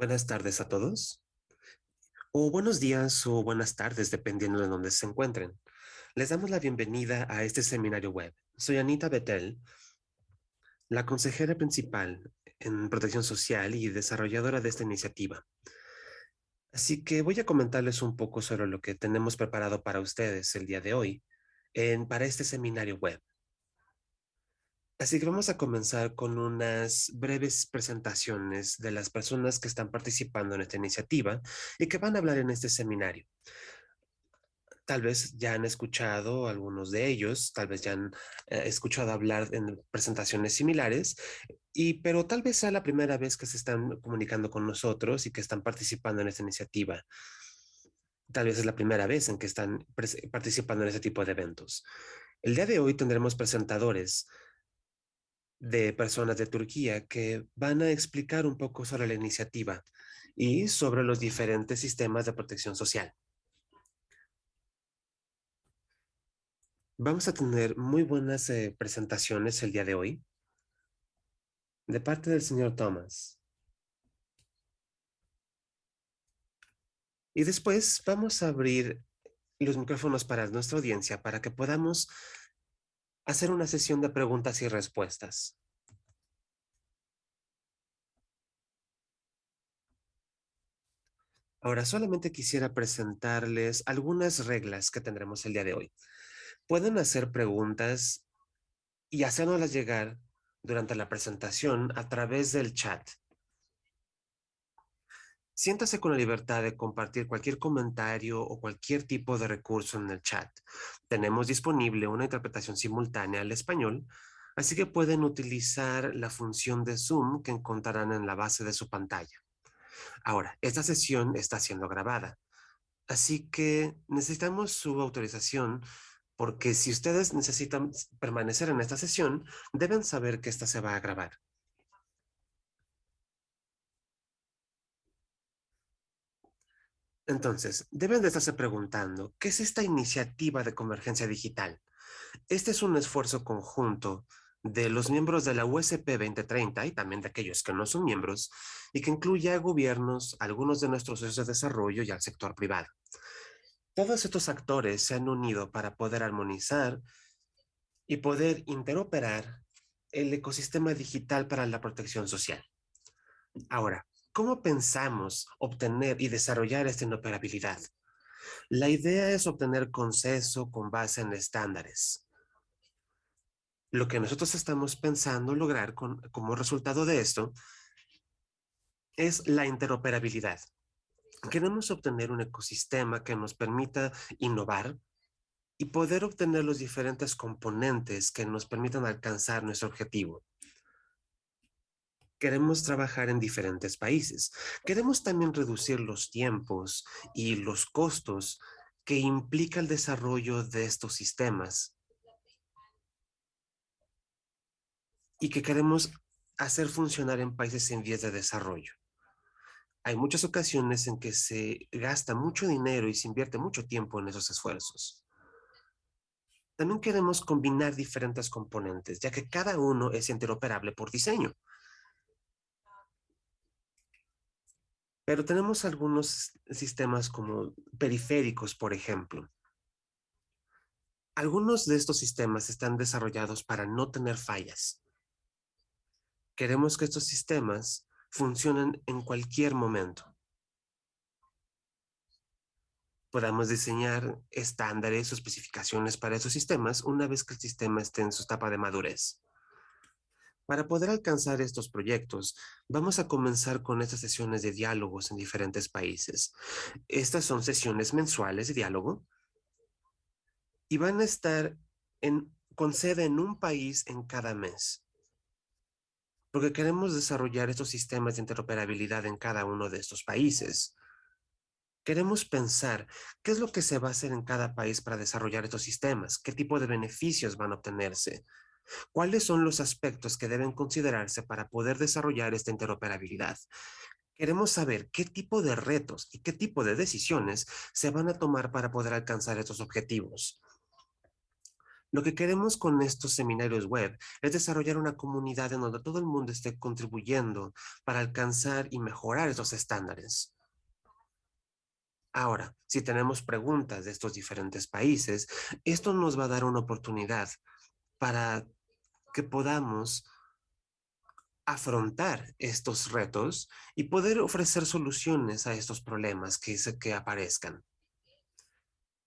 Buenas tardes a todos, o buenos días o buenas tardes, dependiendo de dónde se encuentren. Les damos la bienvenida a este seminario web. Soy Anita Betel, la consejera principal en protección social y desarrolladora de esta iniciativa. Así que voy a comentarles un poco sobre lo que tenemos preparado para ustedes el día de hoy para este seminario web. Así que vamos a comenzar con unas breves presentaciones de las personas que están participando en esta iniciativa y que van a hablar en este seminario. Tal vez ya han escuchado algunos de ellos, tal vez ya han escuchado hablar en presentaciones similares, pero tal vez sea la primera vez que se están comunicando con nosotros y que están participando en esta iniciativa. Tal vez es la primera vez en que están participando en este tipo de eventos. El día de hoy tendremos presentadores de personas de Turquía que van a explicar un poco sobre la iniciativa y sobre los diferentes sistemas de protección social. Vamos a tener muy buenas presentaciones el día de hoy de parte del señor Thomas. Y después vamos a abrir los micrófonos para nuestra audiencia para que podamos hacer una sesión de preguntas y respuestas. Ahora solamente quisiera presentarles algunas reglas que tendremos el día de hoy. Pueden hacer preguntas y hacérnoslas llegar durante la presentación a través del chat. Siéntase con la libertad de compartir cualquier comentario o cualquier tipo de recurso en el chat. Tenemos disponible una interpretación simultánea al español, así que pueden utilizar la función de Zoom que encontrarán en la base de su pantalla. Ahora, esta sesión está siendo grabada, así que necesitamos su autorización porque si ustedes necesitan permanecer en esta sesión, deben saber que esta se va a grabar. Entonces, deben de estarse preguntando, ¿qué es esta iniciativa de convergencia digital? Este es un esfuerzo conjunto de los miembros de la USP 2030 y también de aquellos que no son miembros, y que incluye a gobiernos, algunos de nuestros socios de desarrollo y al sector privado. Todos estos actores se han unido para poder armonizar y poder interoperar el ecosistema digital para la protección social. Ahora, ¿cómo pensamos obtener y desarrollar esta interoperabilidad? La idea es obtener consenso con base en estándares. Lo que nosotros estamos pensando lograr como resultado de esto es la interoperabilidad. Queremos obtener un ecosistema que nos permita innovar y poder obtener los diferentes componentes que nos permitan alcanzar nuestro objetivo. Queremos trabajar en diferentes países. Queremos también reducir los tiempos y los costos que implica el desarrollo de estos sistemas y que queremos hacer funcionar en países en vías de desarrollo. Hay muchas ocasiones en que se gasta mucho dinero y se invierte mucho tiempo en esos esfuerzos. También queremos combinar diferentes componentes, ya que cada uno es interoperable por diseño. Pero tenemos algunos sistemas como periféricos, por ejemplo. Algunos de estos sistemas están desarrollados para no tener fallas. Queremos que estos sistemas funcionen en cualquier momento. Podamos diseñar estándares o especificaciones para esos sistemas una vez que el sistema esté en su etapa de madurez. Para poder alcanzar estos proyectos, vamos a comenzar con estas sesiones de diálogos en diferentes países. Estas son sesiones mensuales de diálogo y van a estar con sede en un país en cada mes, porque queremos desarrollar estos sistemas de interoperabilidad en cada uno de estos países. Queremos pensar qué es lo que se va a hacer en cada país para desarrollar estos sistemas, qué tipo de beneficios van a obtenerse, cuáles son los aspectos que deben considerarse para poder desarrollar esta interoperabilidad. Queremos saber qué tipo de retos y qué tipo de decisiones se van a tomar para poder alcanzar estos objetivos. Lo que queremos con estos seminarios web es desarrollar una comunidad en donde todo el mundo esté contribuyendo para alcanzar y mejorar esos estándares. Ahora, si tenemos preguntas de estos diferentes países, esto nos va a dar una oportunidad para que podamos afrontar estos retos y poder ofrecer soluciones a estos problemas que aparezcan.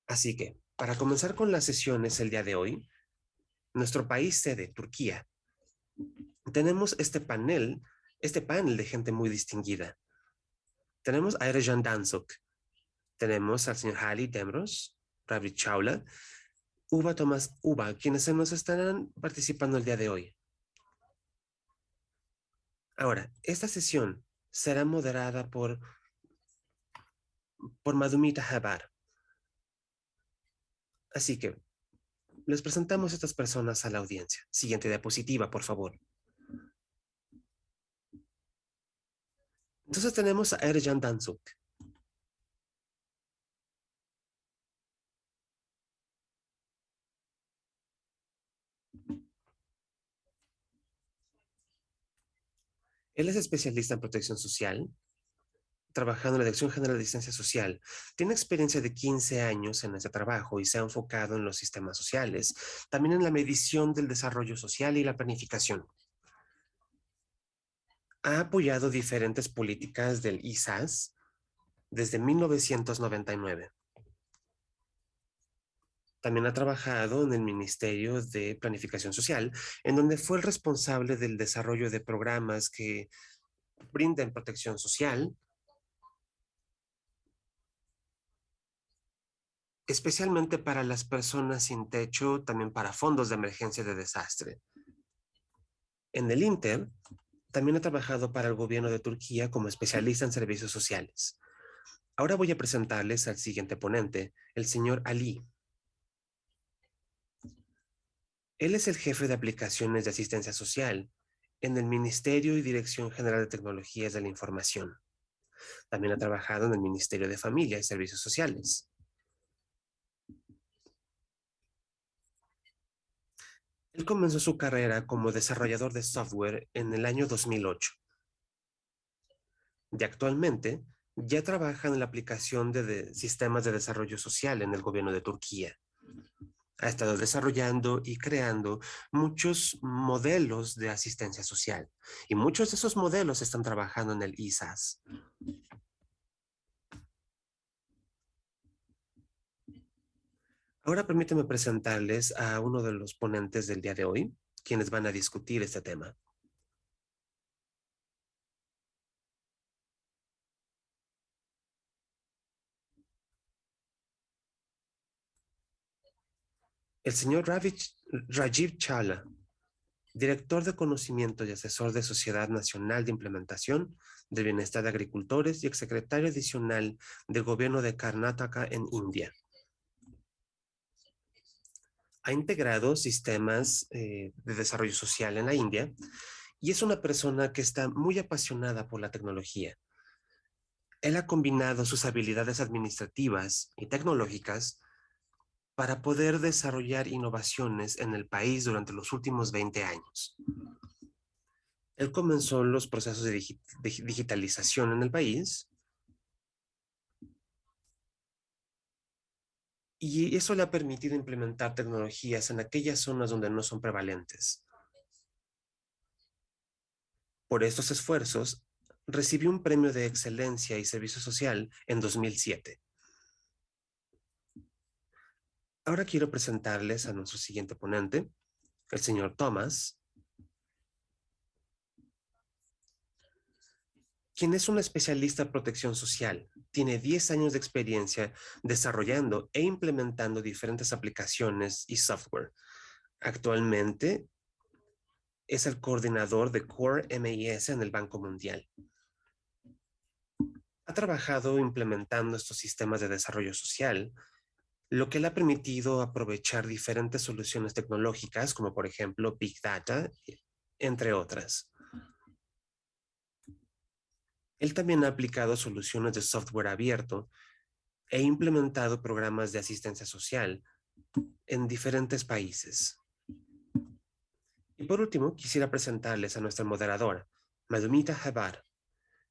Así que, para comenzar con las sesiones el día de hoy, nuestro país sede, Turquía, tenemos este panel de gente muy distinguida. Tenemos a Ercan Dansuk, tenemos al señor Hali Demros, Ravi Chawla, Uba Tomás Uba, quienes se nos estarán participando el día de hoy. Ahora, esta sesión será moderada por Madhumita Habar. Así que les presentamos a estas personas a la audiencia. Siguiente diapositiva, por favor. Entonces tenemos a Ercan Dansuk. Él es especialista en protección social, trabajando en la Dirección General de Asistencia Social. Tiene experiencia de 15 años en ese trabajo y se ha enfocado en los sistemas sociales, también en la medición del desarrollo social y la planificación. Ha apoyado diferentes políticas del ISAS desde 1999. También ha trabajado en el Ministerio de Planificación Social, en donde fue el responsable del desarrollo de programas que brinden protección social, especialmente para las personas sin techo, también para fondos de emergencia de desastre. En el Inter, también ha trabajado para el gobierno de Turquía como especialista en servicios sociales. Ahora voy a presentarles al siguiente ponente, el señor Ali. Él es el jefe de aplicaciones de asistencia social en el Ministerio y Dirección General de Tecnologías de la Información. También ha trabajado en el Ministerio de Familia y Servicios Sociales. Él comenzó su carrera como desarrollador de software en el año 2008. Y actualmente ya trabaja en la aplicación de sistemas de desarrollo social en el gobierno de Turquía. Ha estado desarrollando y creando muchos modelos de asistencia social y muchos de esos modelos están trabajando en el ISAS. Ahora permíteme presentarles a uno de los ponentes del día de hoy, quienes van a discutir este tema. El señor Rajiv Challa, director de conocimiento y asesor de Sociedad Nacional de Implementación del Bienestar de Agricultores y exsecretario adicional del gobierno de Karnataka en India. Ha integrado sistemas de desarrollo social en la India y es una persona que está muy apasionada por la tecnología. Él ha combinado sus habilidades administrativas y tecnológicas para poder desarrollar innovaciones en el país durante los últimos 20 años. Él comenzó los procesos de digitalización en el país y eso le ha permitido implementar tecnologías en aquellas zonas donde no son prevalentes. Por estos esfuerzos, recibió un premio de excelencia y servicio social en 2007. Ahora quiero presentarles a nuestro siguiente ponente, el señor Thomas, quien es un especialista en protección social. Tiene 10 años de experiencia desarrollando e implementando diferentes aplicaciones y software. Actualmente es el coordinador de Core MIS en el Banco Mundial. Ha trabajado implementando estos sistemas de desarrollo social, lo que le ha permitido aprovechar diferentes soluciones tecnológicas, como por ejemplo Big Data, entre otras. Él también ha aplicado soluciones de software abierto e implementado programas de asistencia social en diferentes países. Y por último, quisiera presentarles a nuestra moderadora, Madhumita Habar,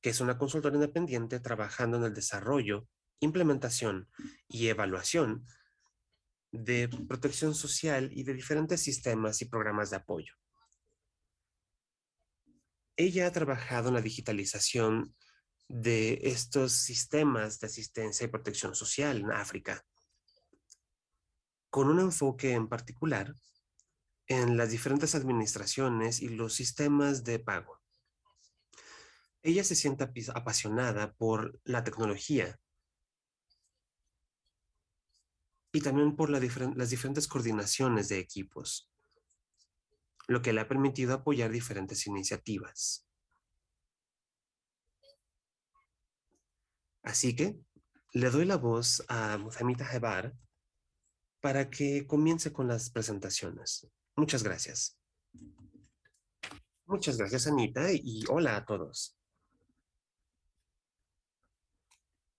que es una consultora independiente trabajando en el desarrollo, implementación y evaluación de protección social y de diferentes sistemas y programas de apoyo. Ella ha trabajado en la digitalización de estos sistemas de asistencia y protección social en África, con un enfoque en particular en las diferentes administraciones y los sistemas de pago. Ella se siente apasionada por la tecnología y también por las diferentes coordinaciones de equipos, lo que le ha permitido apoyar diferentes iniciativas. Así que le doy la voz a Muthamita Hebar para que comience con las presentaciones. Muchas gracias. Muchas gracias, Anita, y hola a todos.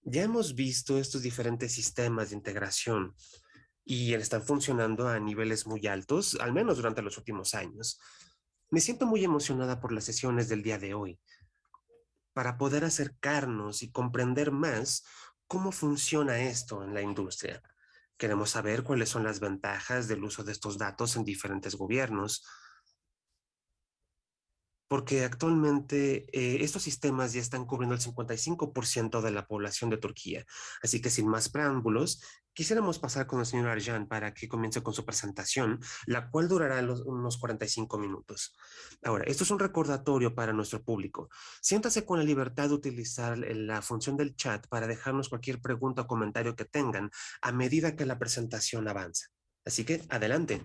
Ya hemos visto estos diferentes sistemas de integración y están funcionando a niveles muy altos, al menos durante los últimos años. Me siento muy emocionada por las sesiones del día de hoy, para poder acercarnos y comprender más cómo funciona esto en la industria. Queremos saber cuáles son las ventajas del uso de estos datos en diferentes gobiernos, porque actualmente estos sistemas ya están cubriendo el 55% de la población de Turquía. Así que sin más preámbulos, quisiéramos pasar con el señor Arjan para que comience con su presentación, la cual durará unos 45 minutos. Ahora, esto es un recordatorio para nuestro público. Siéntase con la libertad de utilizar la función del chat para dejarnos cualquier pregunta o comentario que tengan a medida que la presentación avanza. Así que, adelante.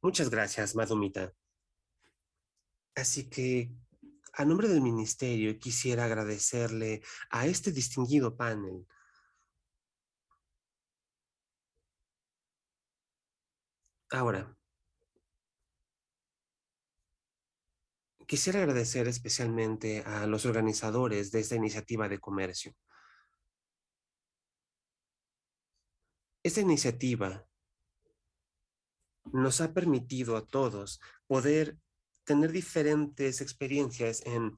Muchas gracias, Madumita. Así que, a nombre del ministerio, quisiera agradecerle a este distinguido panel. Ahora, quisiera agradecer especialmente a los organizadores de esta iniciativa de comercio. Esta iniciativa nos ha permitido a todos poder tener diferentes experiencias en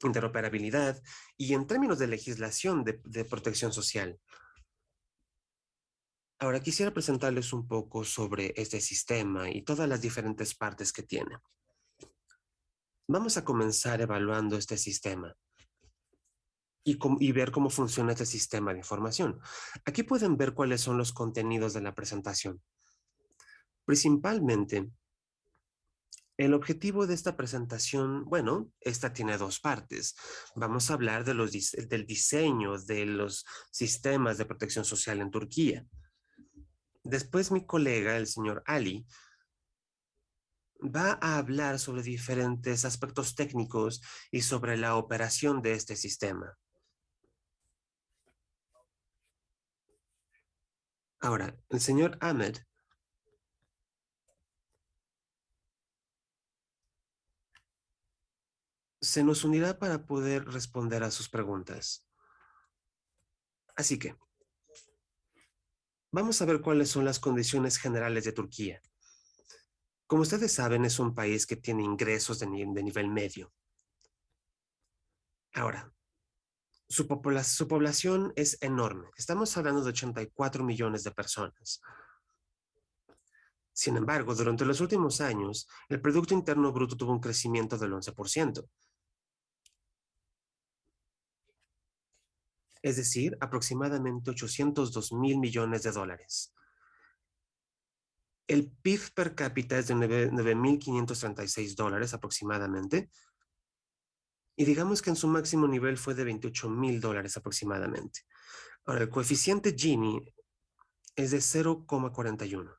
interoperabilidad y en términos de legislación de protección social. Ahora quisiera presentarles un poco sobre este sistema y todas las diferentes partes que tiene. Vamos a comenzar evaluando este sistema y ver cómo funciona este sistema de información. Aquí pueden ver cuáles son los contenidos de la presentación. Principalmente, el objetivo de esta presentación, bueno, esta tiene dos partes. Vamos a hablar de del diseño de los sistemas de protección social en Turquía. Después mi colega, el señor Ali, va a hablar sobre diferentes aspectos técnicos y sobre la operación de este sistema. Ahora, el señor Ahmed se nos unirá para poder responder a sus preguntas. Así que, vamos a ver cuáles son las condiciones generales de Turquía. Como ustedes saben, es un país que tiene ingresos de nivel medio. Ahora, su población es enorme. Estamos hablando de 84 millones de personas. Sin embargo, durante los últimos años, el Producto Interno Bruto tuvo un crecimiento del 11%, es decir, aproximadamente 802 mil millones de dólares. El PIB per cápita es de 9.536 dólares aproximadamente, y digamos que en su máximo nivel fue de 28.000 dólares aproximadamente. Ahora, el coeficiente Gini es de 0,41.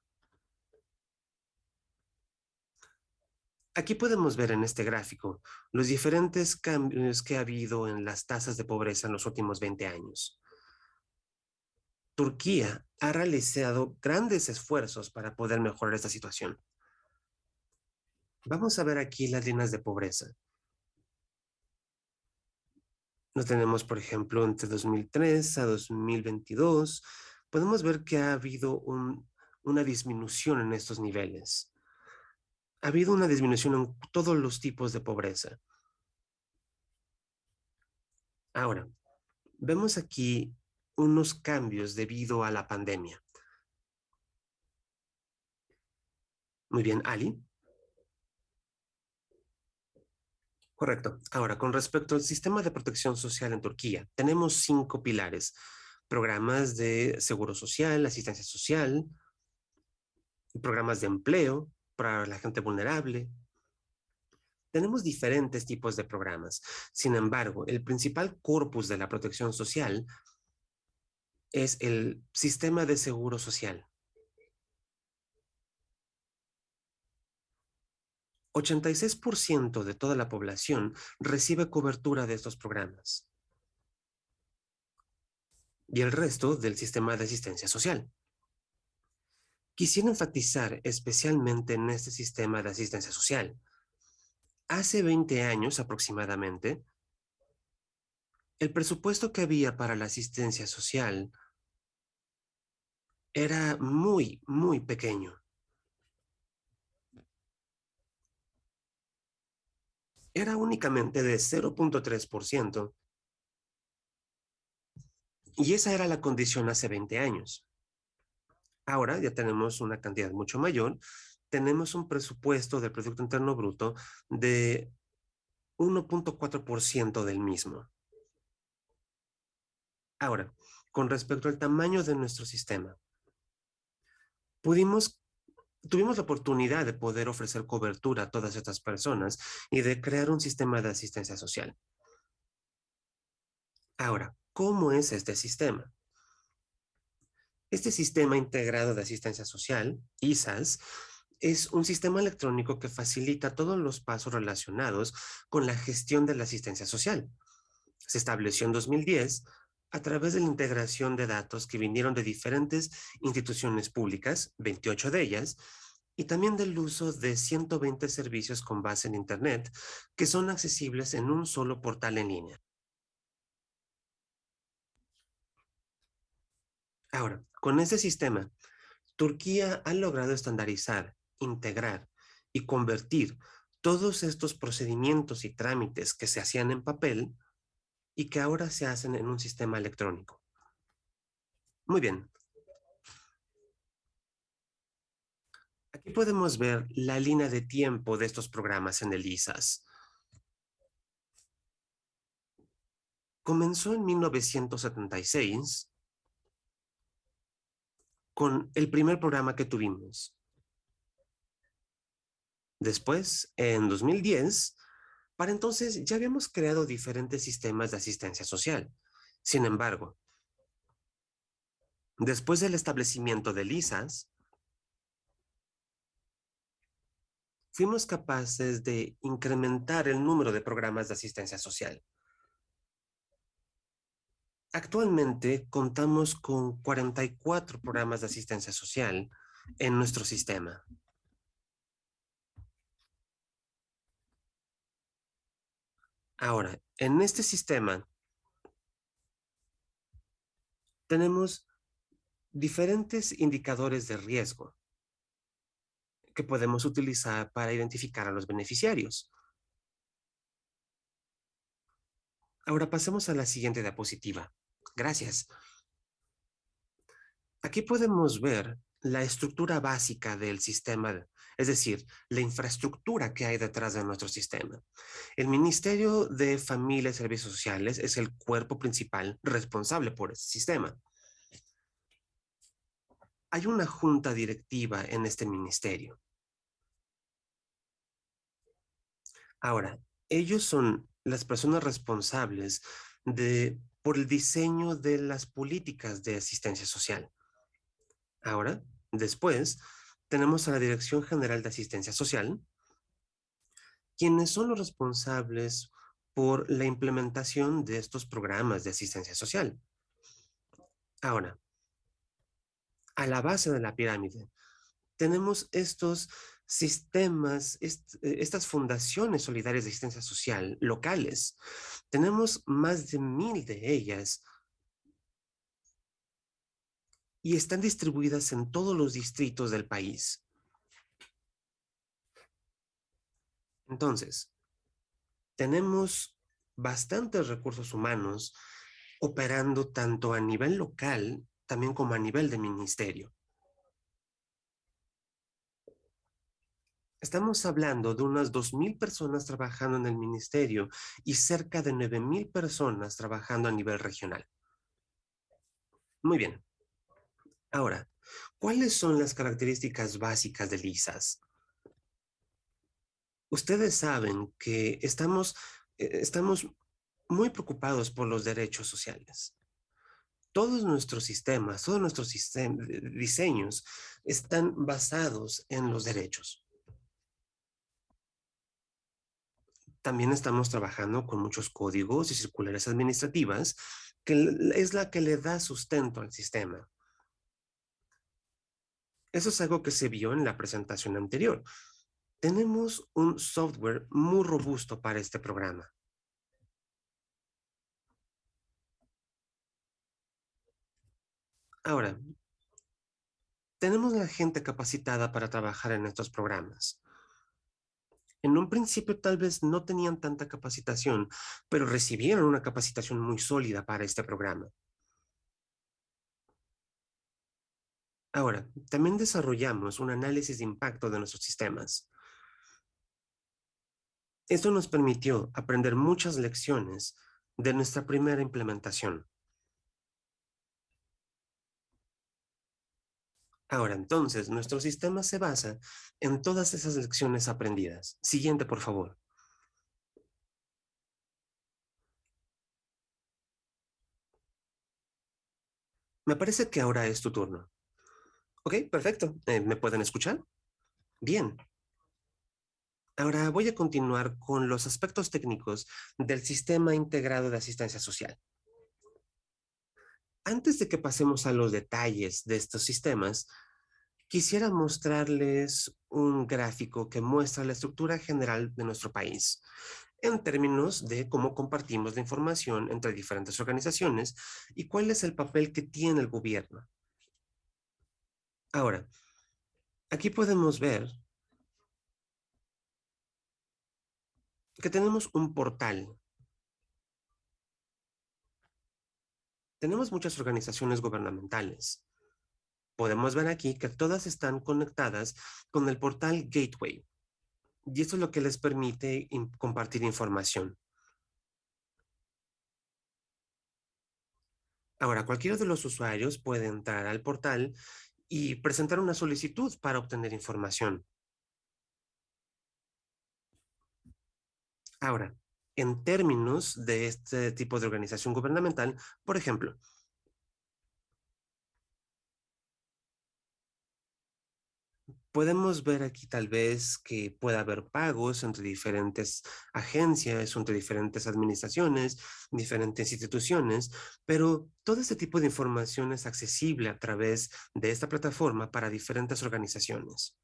Aquí podemos ver en este gráfico los diferentes cambios que ha habido en las tasas de pobreza en los últimos 20 años. Turquía ha realizado grandes esfuerzos para poder mejorar esta situación. Vamos a ver aquí las líneas de pobreza. Nos tenemos, por ejemplo, entre 2003 a 2022, podemos ver que ha habido una disminución en estos niveles. Ha habido una disminución en todos los tipos de pobreza. Ahora, vemos aquí unos cambios debido a la pandemia. Muy bien, Ali. Correcto. Ahora, con respecto al sistema de protección social en Turquía, tenemos 5 pilares: programas de seguro social, asistencia social, programas de empleo para la gente vulnerable. Tenemos diferentes tipos de programas. Sin embargo, el principal corpus de la protección social es el sistema de seguro social. 86% de toda la población recibe cobertura de estos programas y el resto del sistema de asistencia social. Quisiera enfatizar especialmente en este sistema de asistencia social. Hace 20 años aproximadamente, el presupuesto que había para la asistencia social era muy, muy pequeño. Era únicamente de 0.3%, y esa era la condición hace 20 años. Ahora ya tenemos una cantidad mucho mayor, tenemos un presupuesto del Producto Interno Bruto de 1.4% del mismo. Ahora, con respecto al tamaño de nuestro sistema, pudimos tuvimos la oportunidad de poder ofrecer cobertura a todas estas personas y de crear un sistema de asistencia social. Ahora, ¿cómo es este sistema? Este sistema integrado de asistencia social, ISAS, es un sistema electrónico que facilita todos los pasos relacionados con la gestión de la asistencia social. Se estableció en 2010 a través de la integración de datos que vinieron de diferentes instituciones públicas, 28 de ellas, y también del uso de 120 servicios con base en Internet que son accesibles en un solo portal en línea. Ahora, con este sistema, Turquía ha logrado estandarizar, integrar y convertir todos estos procedimientos y trámites que se hacían en papel y que ahora se hacen en un sistema electrónico. Muy bien, aquí podemos ver la línea de tiempo de estos programas en el ISAS. Comenzó en 1976 con el primer programa que tuvimos. Después, en 2010, para entonces ya habíamos creado diferentes sistemas de asistencia social. Sin embargo, después del establecimiento del ISAS, fuimos capaces de incrementar el número de programas de asistencia social. Actualmente contamos con 44 programas de asistencia social en nuestro sistema. Ahora, en este sistema tenemos diferentes indicadores de riesgo que podemos utilizar para identificar a los beneficiarios. Ahora pasemos a la siguiente diapositiva. Gracias. Aquí podemos ver la estructura básica del sistema, es decir, la infraestructura que hay detrás de nuestro sistema. El Ministerio de Familia y Servicios Sociales es el cuerpo principal responsable por este sistema. Hay una junta directiva en este ministerio. Ahora, ellos son las personas responsables por el diseño de las políticas de asistencia social. Ahora, después, tenemos a la Dirección General de Asistencia Social, quienes son los responsables por la implementación de estos programas de asistencia social. Ahora, a la base de la pirámide, tenemos estos sistemas, estas fundaciones solidarias de asistencia social locales. Tenemos más de 1000 de ellas y están distribuidas en todos los distritos del país. Entonces, tenemos bastantes recursos humanos operando tanto a nivel local también como a nivel de ministerio. Estamos hablando de unas 2,000 personas trabajando en el ministerio y cerca de 9,000 personas trabajando a nivel regional. Muy bien. Ahora, ¿cuáles son las características básicas del ISAS? Ustedes saben que estamos muy preocupados por los derechos sociales. Todos nuestros diseños están basados en los derechos. También estamos trabajando con muchos códigos y circulares administrativas, que es la que le da sustento al sistema. Eso es algo que se vio en la presentación anterior. Tenemos un software muy robusto para este programa. Ahora, tenemos la gente capacitada para trabajar en estos programas. En un principio tal vez no tenían tanta capacitación, pero recibieron una capacitación muy sólida para este programa. Ahora, también desarrollamos un análisis de impacto de nuestros sistemas. Esto nos permitió aprender muchas lecciones de nuestra primera implementación. Ahora, entonces, nuestro sistema se basa en todas esas lecciones aprendidas. Siguiente, por favor. Me parece que ahora es tu turno. Ok, perfecto. ¿Me pueden escuchar? Bien. Ahora voy a continuar con los aspectos técnicos del sistema integrado de asistencia social. Antes de que pasemos a los detalles de estos sistemas, quisiera mostrarles un gráfico que muestra la estructura general de nuestro país en términos de cómo compartimos la información entre diferentes organizaciones y cuál es el papel que tiene el gobierno. Ahora, aquí podemos ver que tenemos un portal. Tenemos muchas organizaciones gubernamentales. Podemos ver aquí que todas están conectadas con el portal Gateway. Y esto es lo que les permite compartir información. Ahora, cualquiera de los usuarios puede entrar al portal y presentar una solicitud para obtener información. Ahora, en términos de este tipo de organización gubernamental, por ejemplo, podemos ver aquí tal vez que pueda haber pagos entre diferentes agencias, entre diferentes administraciones, diferentes instituciones, pero todo este tipo de información es accesible a través de esta plataforma para diferentes organizaciones.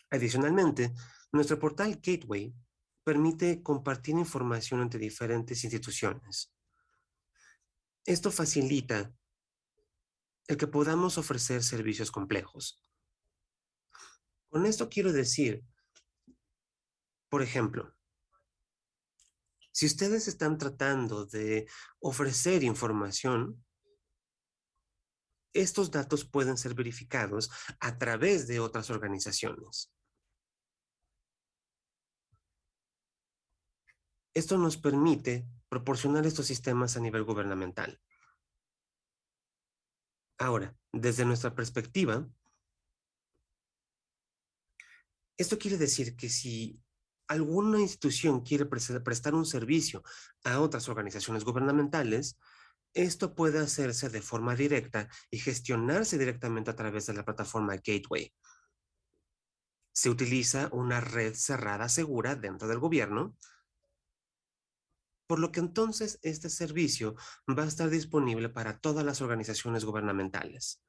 Adicionalmente, nuestro portal Gateway permite compartir información entre diferentes instituciones. Esto facilita el que podamos ofrecer servicios complejos. Con esto quiero decir, por ejemplo, si ustedes están tratando de ofrecer información, estos datos pueden ser verificados a través de otras organizaciones. Esto nos permite proporcionar estos sistemas a nivel gubernamental. Ahora, desde nuestra perspectiva, esto quiere decir que si alguna institución quiere prestar un servicio a otras organizaciones gubernamentales, esto puede hacerse de forma directa y gestionarse directamente a través de la plataforma Gateway. Se utiliza una red cerrada segura dentro del gobierno, por lo que entonces este servicio va a estar disponible para todas las organizaciones gubernamentales.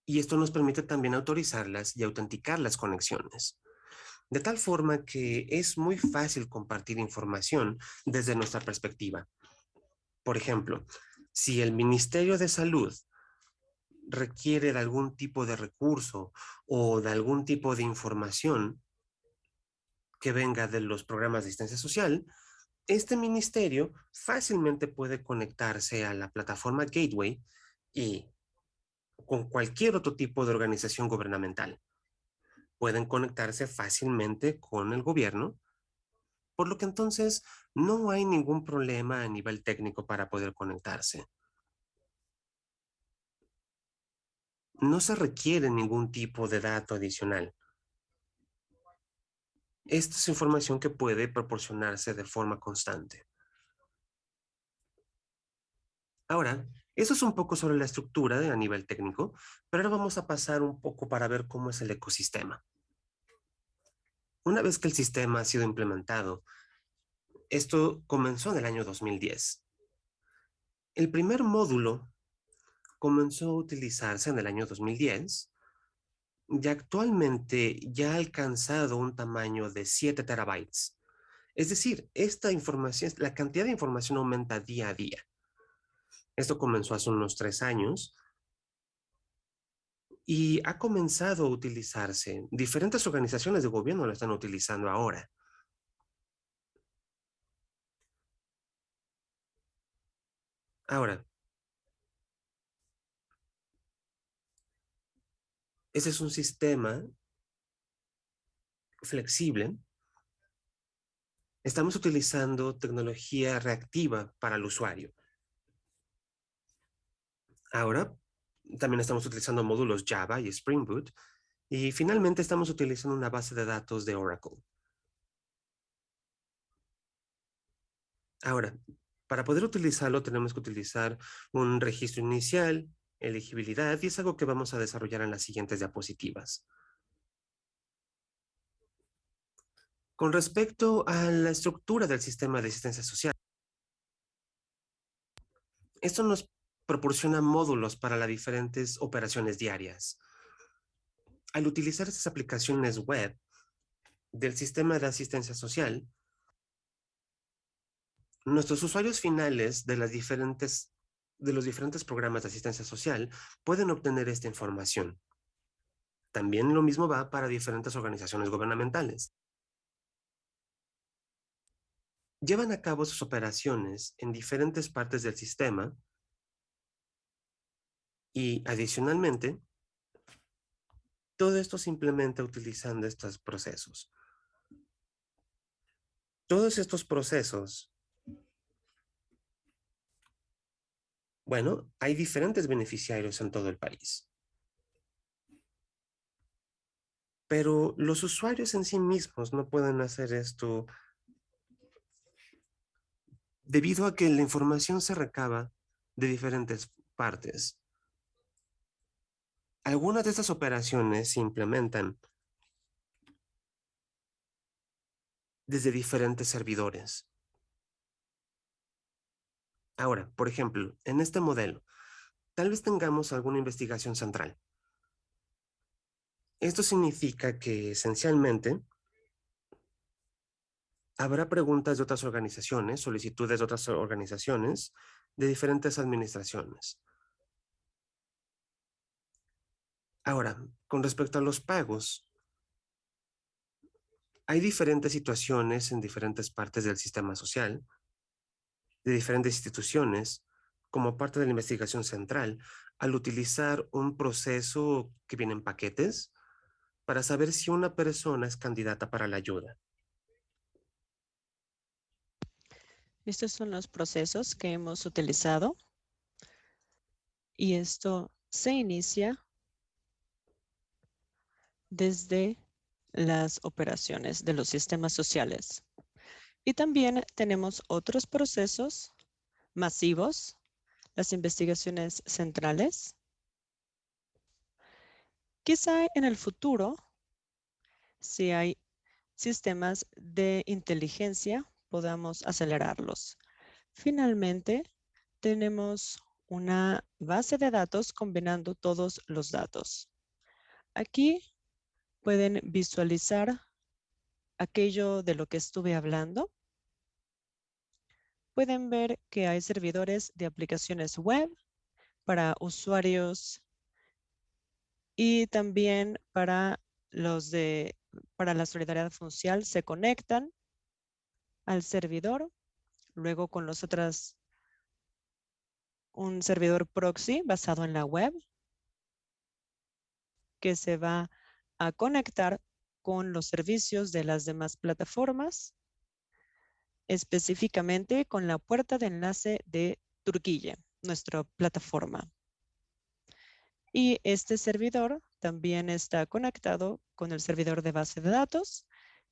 Y esto nos permite también autorizarlas y autenticar las conexiones, de tal forma que es muy fácil compartir información desde nuestra perspectiva. Por ejemplo, Si el Ministerio de Salud requiere de algún tipo de recurso o de algún tipo de información que venga de los programas de asistencia social, este ministerio fácilmente puede conectarse a la plataforma Gateway y con cualquier otro tipo de organización gubernamental. Pueden conectarse fácilmente con el gobierno, por lo que entonces no hay ningún problema a nivel técnico para poder conectarse. No se requiere ningún tipo de dato adicional. Esta es información que puede proporcionarse de forma constante. Ahora, eso es un poco sobre la estructura a nivel técnico, pero ahora vamos a pasar un poco para ver cómo es el ecosistema. Una vez que el sistema ha sido implementado, esto comenzó en el año 2010. El primer módulo comenzó a utilizarse en el año 2010 y actualmente ya ha alcanzado un tamaño de 7 terabytes. Es decir, esta información, la cantidad de información aumenta día a día. Esto comenzó hace unos 3 años y ha comenzado a utilizarse. Diferentes organizaciones de gobierno lo están utilizando ahora. Ahora, ese es un sistema flexible. Estamos utilizando tecnología reactiva para el usuario. Ahora, también estamos utilizando módulos Java y Spring Boot. Y finalmente estamos utilizando una base de datos de Oracle. Ahora, para poder utilizarlo tenemos que utilizar un registro inicial, elegibilidad, y es algo que vamos a desarrollar en las siguientes diapositivas. Con respecto a la estructura del sistema de asistencia social, esto nos proporciona módulos para las diferentes operaciones diarias. Al utilizar estas aplicaciones web del sistema de asistencia social, nuestros usuarios finales de los diferentes programas de asistencia social pueden obtener esta información. También lo mismo va para diferentes organizaciones gubernamentales. Llevan a cabo sus operaciones en diferentes partes del sistema y adicionalmente, todo esto se implementa utilizando estos procesos. Todos estos procesos, bueno, hay diferentes beneficiarios en todo el país, pero los usuarios en sí mismos no pueden hacer esto debido a que la información se recaba de diferentes partes. Algunas de estas operaciones se implementan desde diferentes servidores. Ahora, por ejemplo, en este modelo, tal vez tengamos alguna investigación central. Esto significa que esencialmente habrá preguntas de otras organizaciones, solicitudes de otras organizaciones, de diferentes administraciones. Ahora, con respecto a los pagos, hay diferentes situaciones en diferentes partes del sistema social, de diferentes instituciones, como parte de la investigación central, al utilizar un proceso que viene en paquetes para saber si una persona es candidata para la ayuda. Estos son los procesos que hemos utilizado y esto se inicia desde las operaciones de los sistemas sociales. Y también tenemos otros procesos masivos, las investigaciones centrales. Quizá en el futuro, si hay sistemas de inteligencia, podamos acelerarlos. Finalmente, tenemos una base de datos combinando todos los datos. Aquí pueden visualizar aquello de lo que estuve hablando. pueden ver que hay servidores de aplicaciones web para usuarios y también para para la solidaridad funcional se conectan al servidor, luego con los otros, un servidor proxy basado en la web que se va a conectar con los servicios de las demás plataformas, específicamente con la puerta de enlace de Turquille, nuestra plataforma. Y este servidor también está conectado con el servidor de base de datos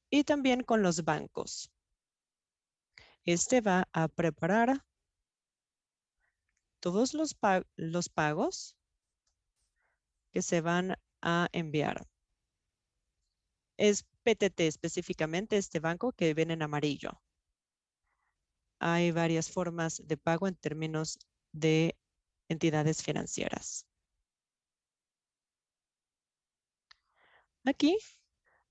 y también con los bancos. Este va a preparar todos los pagos que se van a enviar. Es PTT específicamente este banco que ven en amarillo. Hay varias formas de pago en términos de entidades financieras. Aquí,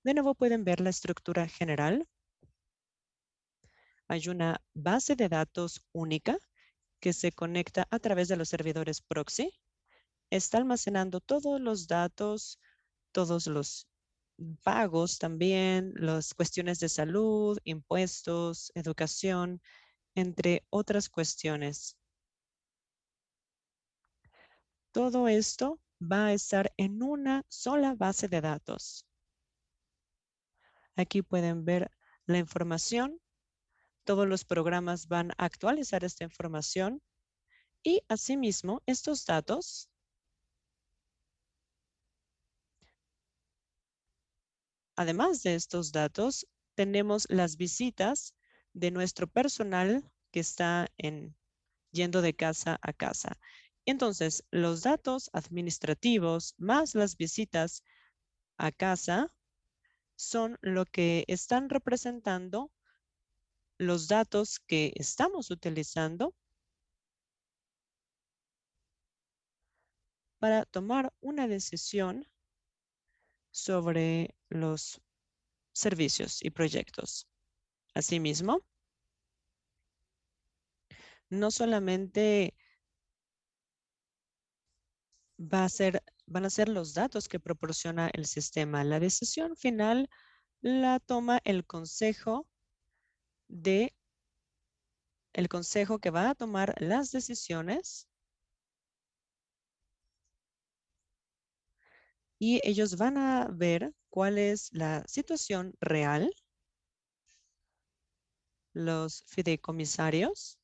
de nuevo, pueden ver la estructura general. Hay una base de datos única que se conecta a través de los servidores proxy. Está almacenando todos los datos, todos los pagos también, las cuestiones de salud, impuestos, educación, entre otras cuestiones. Todo esto va a estar en una sola base de datos. Aquí pueden ver la información. Todos los programas van a actualizar esta información y asimismo estos datos, además de estos datos, tenemos las visitas de nuestro personal que está yendo de casa a casa. Entonces, los datos administrativos más las visitas a casa son lo que están representando los datos que estamos utilizando para tomar una decisión sobre los servicios y proyectos. Asimismo, no solamente van a ser los datos que proporciona el sistema. La decisión final la toma el consejo que va a tomar las decisiones y ellos van a ver cuál es la situación real. Los fideicomisarios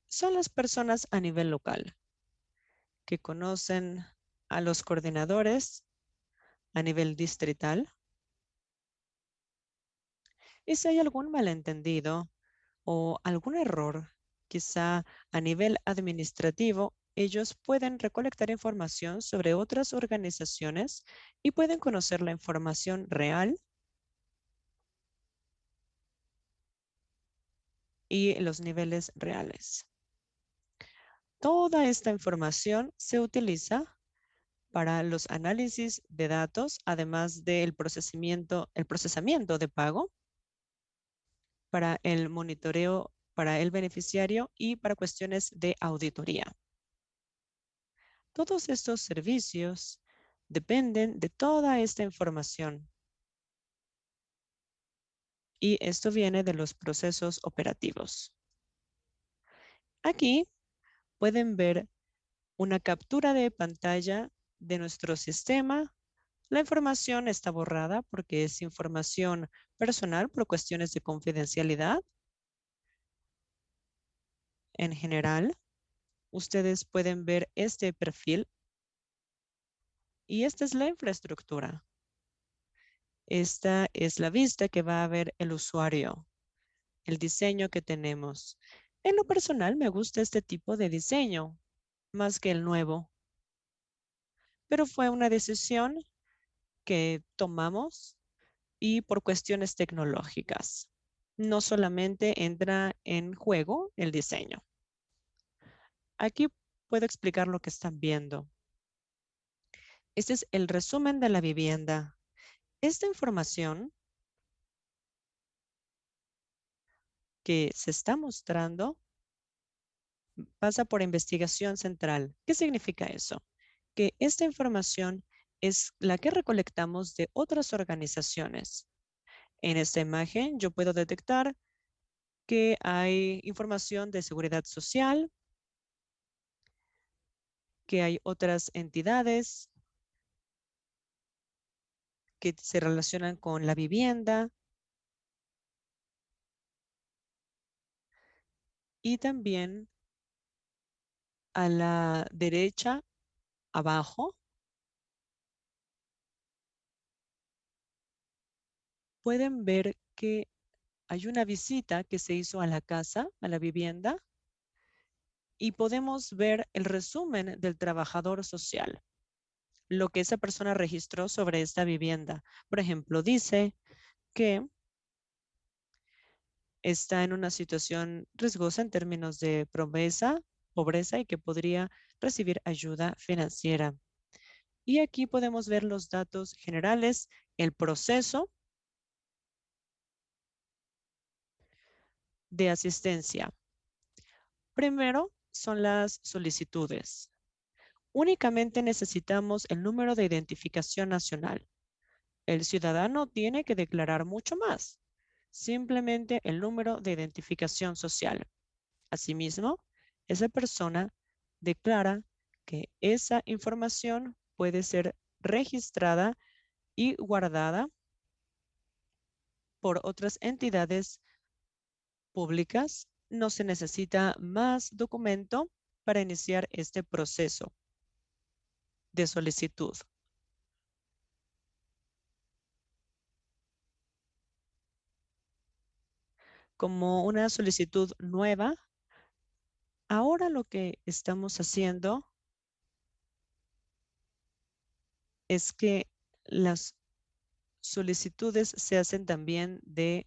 son las personas a nivel local que conocen a los coordinadores a nivel distrital. Y si hay algún malentendido o algún error, quizá a nivel administrativo, ellos pueden recolectar información sobre otras organizaciones y pueden conocer la información real y los niveles reales. Toda esta información se utiliza para los análisis de datos, además del procesamiento de pago, para el monitoreo para el beneficiario y para cuestiones de auditoría. Todos estos servicios dependen de toda esta información. Y esto viene de los procesos operativos. Aquí pueden ver una captura de pantalla de nuestro sistema. La información está borrada porque es información personal por cuestiones de confidencialidad. En general, ustedes pueden ver este perfil y esta es la infraestructura. Esta es la vista que va a ver el usuario, el diseño que tenemos. En lo personal, me gusta este tipo de diseño más que el nuevo, pero fue una decisión que tomamos y por cuestiones tecnológicas. No solamente entra en juego el diseño. Aquí puedo explicar lo que están viendo. Este es el resumen de la vivienda. Esta información que se está mostrando pasa por investigación central. ¿Qué significa eso? Que esta información es la que recolectamos de otras organizaciones. En esta imagen yo puedo detectar que hay información de seguridad social, que hay otras entidades que se relacionan con la vivienda y también a la derecha, abajo, pueden ver que hay una visita que se hizo a la casa, a la vivienda, y podemos ver el resumen del trabajador social, lo que esa persona registró sobre esta vivienda. Por ejemplo, dice que está en una situación riesgosa en términos de pobreza y que podría recibir ayuda financiera. Y aquí podemos ver los datos generales, el proceso de asistencia. Primero son las solicitudes. Únicamente necesitamos el número de identificación nacional. El ciudadano tiene que declarar mucho más, simplemente el número de identificación social. Asimismo, esa persona declara que esa información puede ser registrada y guardada por otras entidades públicas. No se necesita más documento para iniciar este proceso de solicitud. Como una solicitud nueva, ahora lo que estamos haciendo es que las solicitudes se hacen también de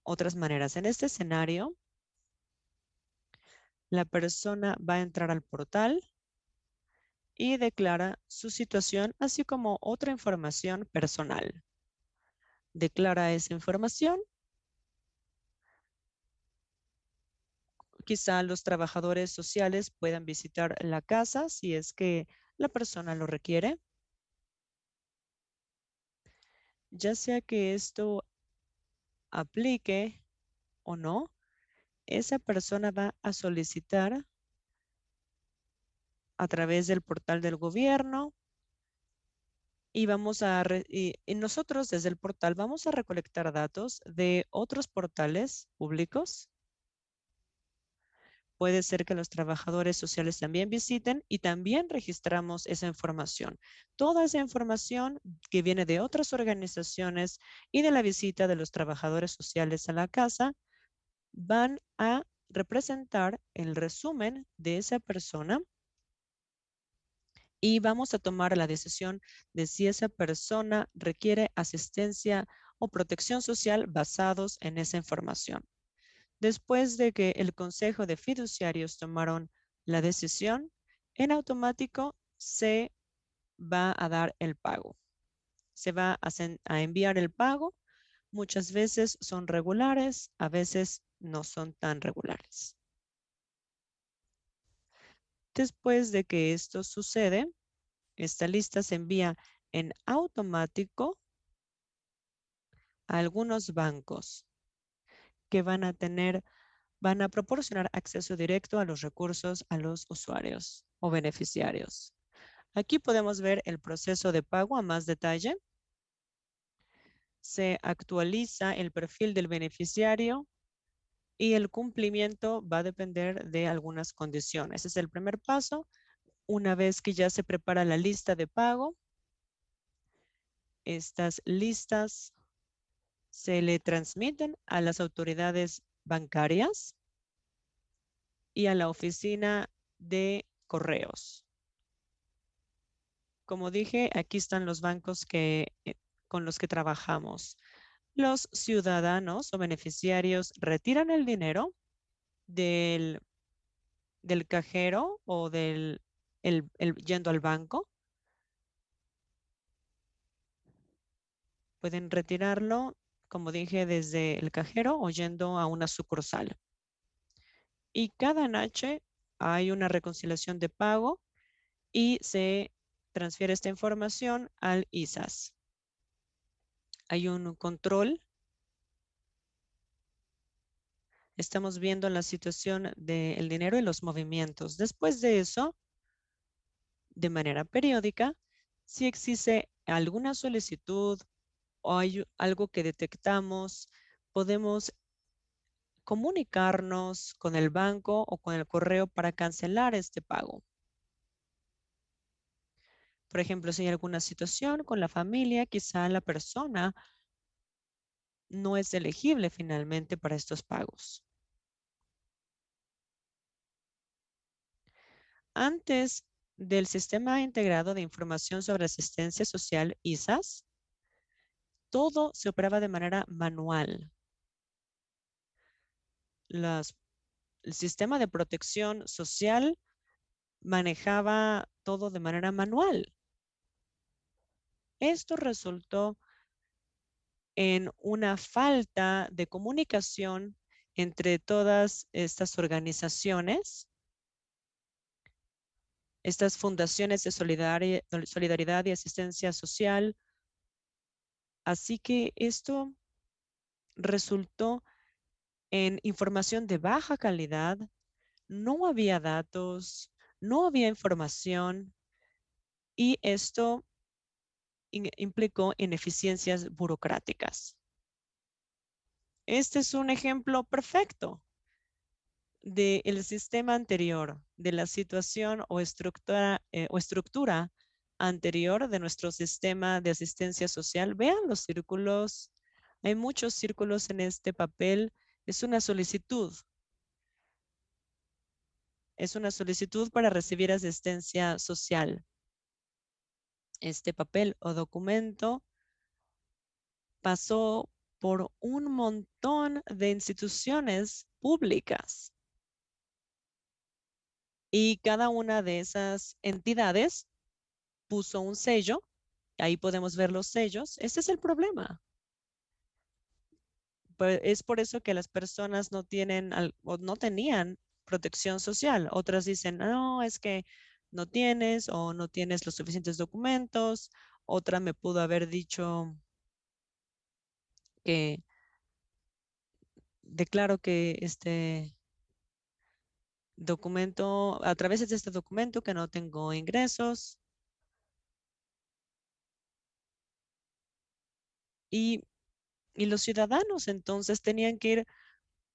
otras maneras. En este escenario, la persona va a entrar al portal y declara su situación, así como otra información personal. Declara esa información. Quizá los trabajadores sociales puedan visitar la casa si es que la persona lo requiere. Ya sea que esto aplique o no, esa persona va a solicitar a través del portal del gobierno y y nosotros desde el portal vamos a recolectar datos de otros portales públicos. Puede ser que los trabajadores sociales también visiten y también registramos esa información. Toda esa información que viene de otras organizaciones y de la visita de los trabajadores sociales a la casa van a representar el resumen de esa persona y vamos a tomar la decisión de si esa persona requiere asistencia o protección social basados en esa información. Después de que el Consejo de Fiduciarios tomaron la decisión, en automático se va a dar el pago. Se va a enviar el pago. Muchas veces son regulares, a veces no son tan regulares. Después de que esto sucede, esta lista se envía en automático a algunos bancos que van a proporcionar acceso directo a los recursos a los usuarios o beneficiarios. Aquí podemos ver el proceso de pago a más detalle. Se actualiza el perfil del beneficiario y el cumplimiento va a depender de algunas condiciones. Ese es el primer paso. Una vez que ya se prepara la lista de pago, estas listas se le transmiten a las autoridades bancarias y a la oficina de correos. Como dije, aquí están los bancos con los que trabajamos. Los ciudadanos o beneficiarios retiran el dinero del, del cajero o yendo al banco. Pueden retirarlo como dije, desde el cajero o yendo a una sucursal. Y cada noche hay una reconciliación de pago y se transfiere esta información al ISAS. Hay un control. Estamos viendo la situación del dinero y los movimientos. Después de eso, de manera periódica, si existe alguna solicitud o hay algo que detectamos, podemos comunicarnos con el banco o con el correo para cancelar este pago. Por ejemplo, si hay alguna situación con la familia, quizá la persona no es elegible finalmente para estos pagos. Antes del Sistema Integrado de Información sobre Asistencia Social, ISAS, todo se operaba de manera manual. El sistema de protección social manejaba todo de manera manual. Esto resultó en una falta de comunicación entre todas estas organizaciones, estas fundaciones de solidaridad y asistencia social. Así que esto resultó en información de baja calidad, no había datos, no había información y esto implicó ineficiencias burocráticas. Este es un ejemplo perfecto del sistema anterior, de la situación o estructura anterior de nuestro sistema de asistencia social. Vean los círculos. Hay muchos círculos en este papel. Es una solicitud. Es una solicitud para recibir asistencia social. Este papel o documento pasó por un montón de instituciones públicas y cada una de esas entidades puso un sello. Ahí podemos ver los sellos. Este es el problema. Es por eso que las personas no tienen o no tenían protección social. Otras dicen, no, es que no tienes o no tienes los suficientes documentos. Otra me pudo haber dicho que declaro que este documento, a través de este documento que no tengo ingresos. Y, y los ciudadanos entonces tenían que ir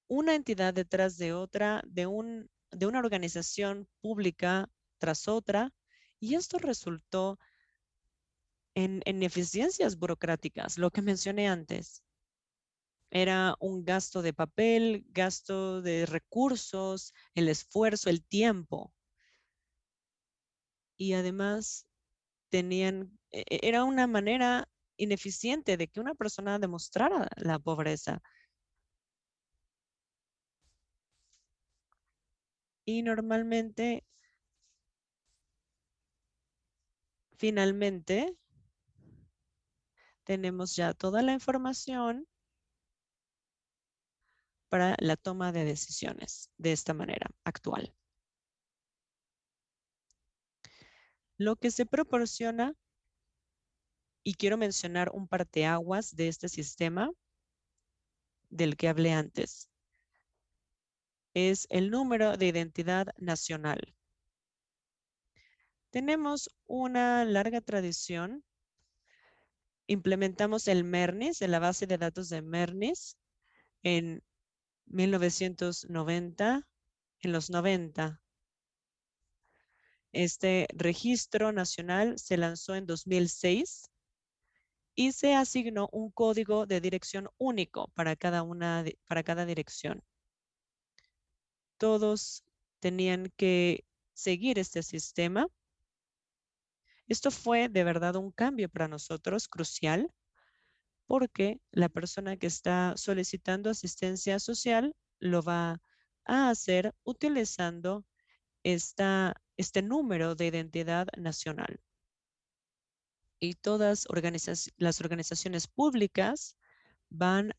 una entidad detrás de otra, de una organización pública tras otra, y esto resultó en eficiencias burocráticas, lo que mencioné antes. Era un gasto de papel, gasto de recursos, el esfuerzo, el tiempo. Y además era una manera ineficiente de que una persona demostrara la pobreza. Y normalmente, finalmente, tenemos ya toda la información para la toma de decisiones de esta manera actual. Lo que se proporciona, y quiero mencionar un parteaguas de este sistema del que hablé antes, es el número de identidad nacional. Tenemos una larga tradición. Implementamos el MERNIS, en la base de datos de MERNIS, en 1990, en los 90. Este registro nacional se lanzó en 2006 y se asignó un código de dirección único para para cada dirección. Todos tenían que seguir este sistema. Esto fue de verdad un cambio para nosotros crucial porque la persona que está solicitando asistencia social lo va a hacer utilizando este número de identidad nacional. Y todas las organizaciones públicas van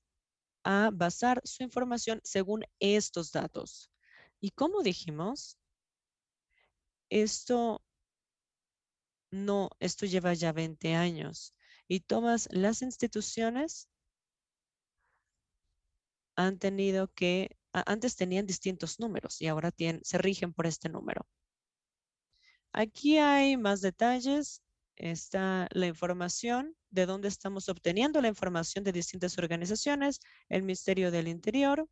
a basar su información según estos datos. Y como dijimos, esto esto lleva ya 20 años y todas las instituciones han tenido que, antes tenían distintos números y ahora se rigen por este número. Aquí hay más detalles. Está la información de dónde estamos obteniendo la información de distintas organizaciones, el Ministerio del Interior,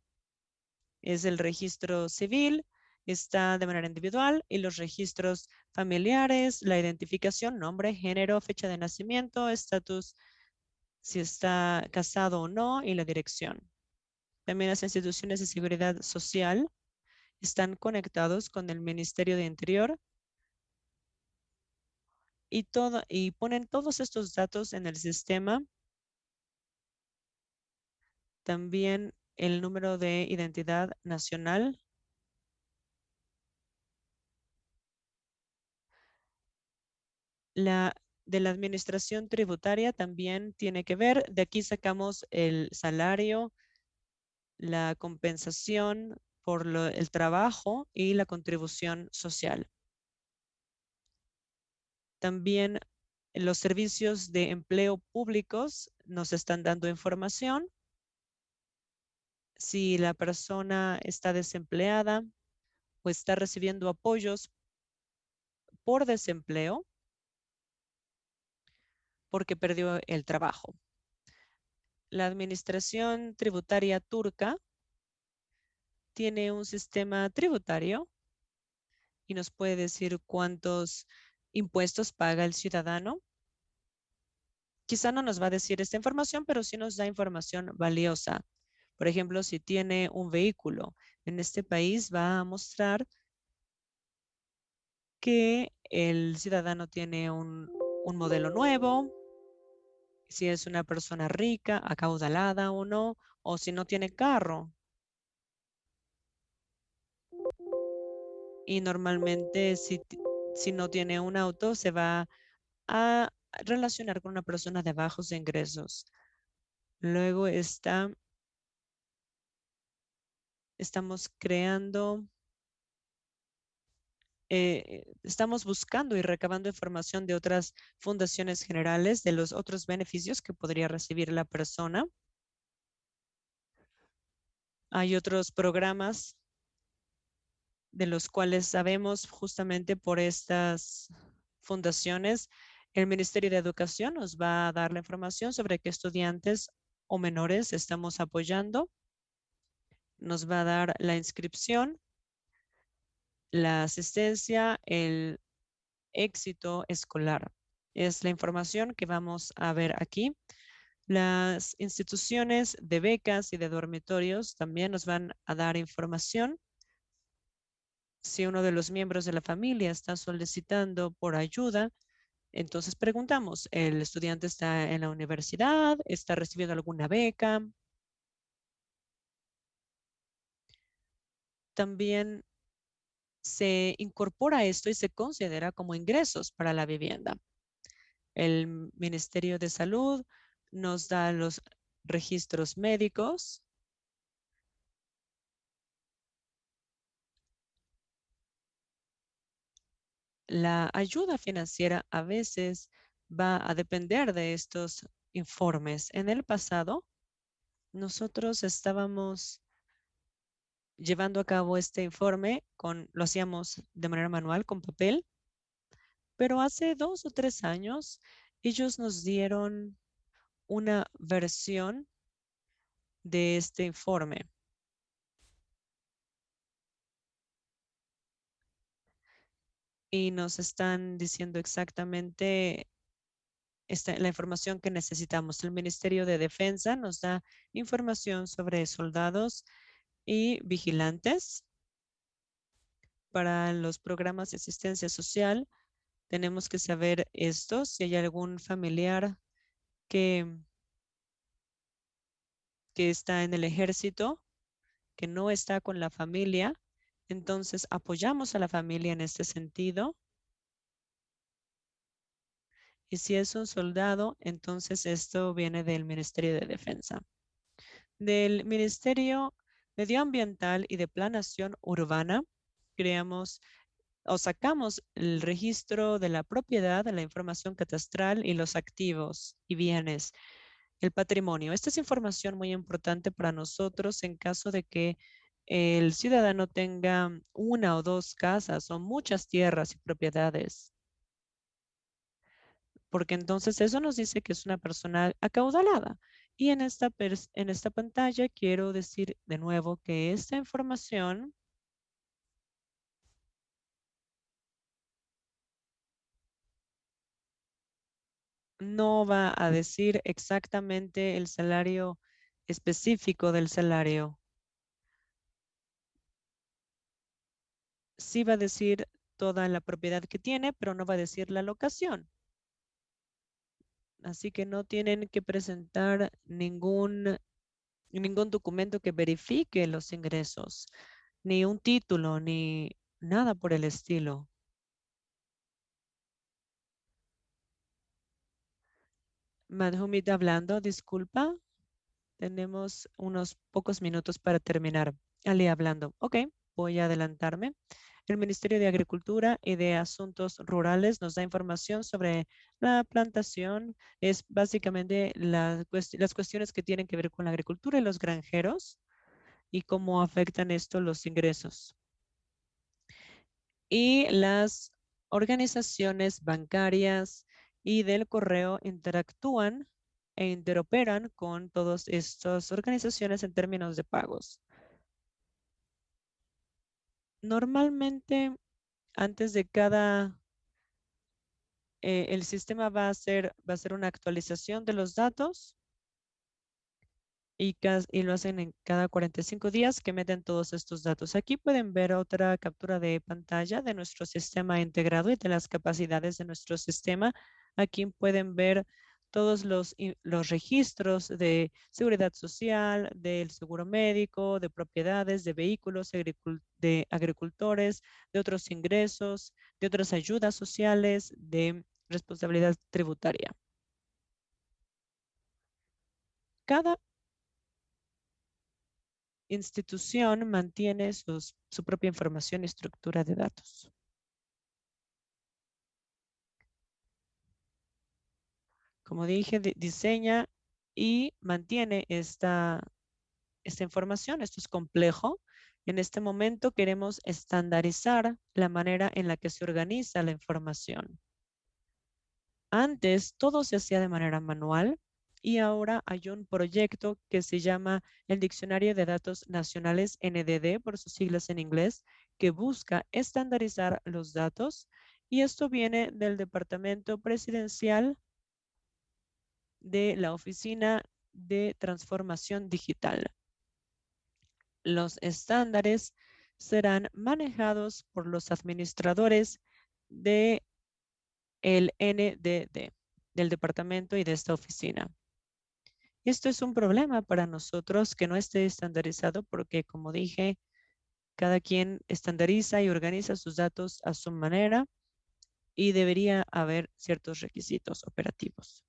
es el registro civil, está de manera individual y los registros familiares, la identificación, nombre, género, fecha de nacimiento, estatus, si está casado o no y la dirección. También las instituciones de seguridad social están conectados con el Ministerio de Interior y ponen todos estos datos en el sistema. También el número de identidad nacional. De la administración tributaria también tiene que ver. De aquí sacamos el salario, la compensación por el trabajo y la contribución social. También los servicios de empleo públicos nos están dando información. Si la persona está desempleada o está recibiendo apoyos por desempleo porque perdió el trabajo. La administración tributaria turca tiene un sistema tributario y nos puede decir cuántos impuestos paga el ciudadano. Quizá no nos va a decir esta información, pero sí nos da información valiosa. Por ejemplo, si tiene un vehículo en este país, va a mostrar que el ciudadano tiene un modelo nuevo, si es una persona rica, acaudalada o no, o si no tiene carro. Y normalmente si no tiene un auto, se va a relacionar con una persona de bajos ingresos. Luego estamos creando, estamos buscando y recabando información de otras fundaciones generales, de los otros beneficios que podría recibir la persona. Hay otros programas de los cuales sabemos justamente por estas fundaciones. El Ministerio de Educación nos va a dar la información sobre qué estudiantes o menores estamos apoyando. Nos va a dar la inscripción, la asistencia, el éxito escolar. Es la información que vamos a ver aquí. Las instituciones de becas y de dormitorios también nos van a dar información. Si uno de los miembros de la familia está solicitando por ayuda, entonces preguntamos, ¿el estudiante está en la universidad? ¿Está recibiendo alguna beca? También se incorpora esto y se considera como ingresos para la vivienda. El Ministerio de Salud nos da los registros médicos. La ayuda financiera a veces va a depender de estos informes. En el pasado, nosotros estábamos llevando a cabo este informe lo hacíamos de manera manual con papel, pero hace 2 o 3 años ellos nos dieron una versión de este informe y nos están diciendo exactamente la información que necesitamos. El Ministerio de Defensa nos da información sobre soldados y vigilantes. Para los programas de asistencia social, tenemos que saber esto, si hay algún familiar que, que está en el ejército, que no está con la familia, entonces apoyamos a la familia en este sentido. Y si es un soldado, entonces esto viene del Ministerio de Defensa. Del Ministerio Medioambiental y de Planación Urbana, creamos o sacamos el registro de la propiedad, de la información catastral y los activos y bienes, el patrimonio. Esta es información muy importante para nosotros en caso de que el ciudadano tenga una o dos casas o muchas tierras y propiedades, porque entonces eso nos dice que es una persona acaudalada. Y en esta pantalla quiero decir de nuevo que esta información no va a decir exactamente el salario específico del salario. Sí va a decir toda la propiedad que tiene, pero no va a decir la locación. Así que no tienen que presentar ningún documento que verifique los ingresos, ni un título, ni nada por el estilo. Madhumit hablando, disculpa. Tenemos unos pocos minutos para terminar. Ali hablando. Ok, voy a adelantarme. El Ministerio de Agricultura y de Asuntos Rurales nos da información sobre la plantación. Es básicamente las cuestiones que tienen que ver con la agricultura y los granjeros y cómo afectan esto los ingresos. Y las organizaciones bancarias y del correo interactúan e interoperan con todas estas organizaciones en términos de pagos. Normalmente, antes de cada, el sistema va a hacer una actualización de los datos y lo hacen en cada 45 días que meten todos estos datos. Aquí pueden ver otra captura de pantalla de nuestro sistema integrado y de las capacidades de nuestro sistema. Aquí pueden ver todos los registros de seguridad social, del seguro médico, de propiedades, de vehículos, de agricultores, de otros ingresos, de otras ayudas sociales, de responsabilidad tributaria. Cada institución mantiene su propia información y estructura de datos. Como dije, diseña y mantiene esta información. Esto es complejo. En este momento queremos estandarizar la manera en la que se organiza la información. Antes todo se hacía de manera manual y ahora hay un proyecto que se llama el Diccionario de Datos Nacionales NDD, por sus siglas en inglés, que busca estandarizar los datos, y esto viene del Departamento Presidencial de la Oficina de Transformación Digital. Los estándares serán manejados por los administradores de el NDD, del departamento y de esta oficina. Esto es un problema para nosotros que no esté estandarizado porque, como dije, cada quien estandariza y organiza sus datos a su manera y debería haber ciertos requisitos operativos.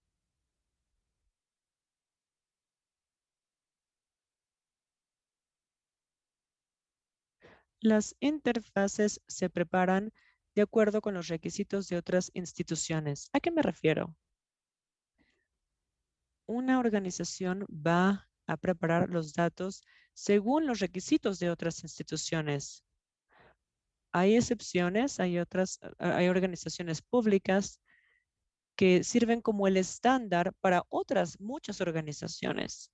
Las interfaces se preparan de acuerdo con los requisitos de otras instituciones. ¿A qué me refiero? Una organización va a preparar los datos según los requisitos de otras instituciones. Hay excepciones, hay organizaciones públicas que sirven como el estándar para otras muchas organizaciones.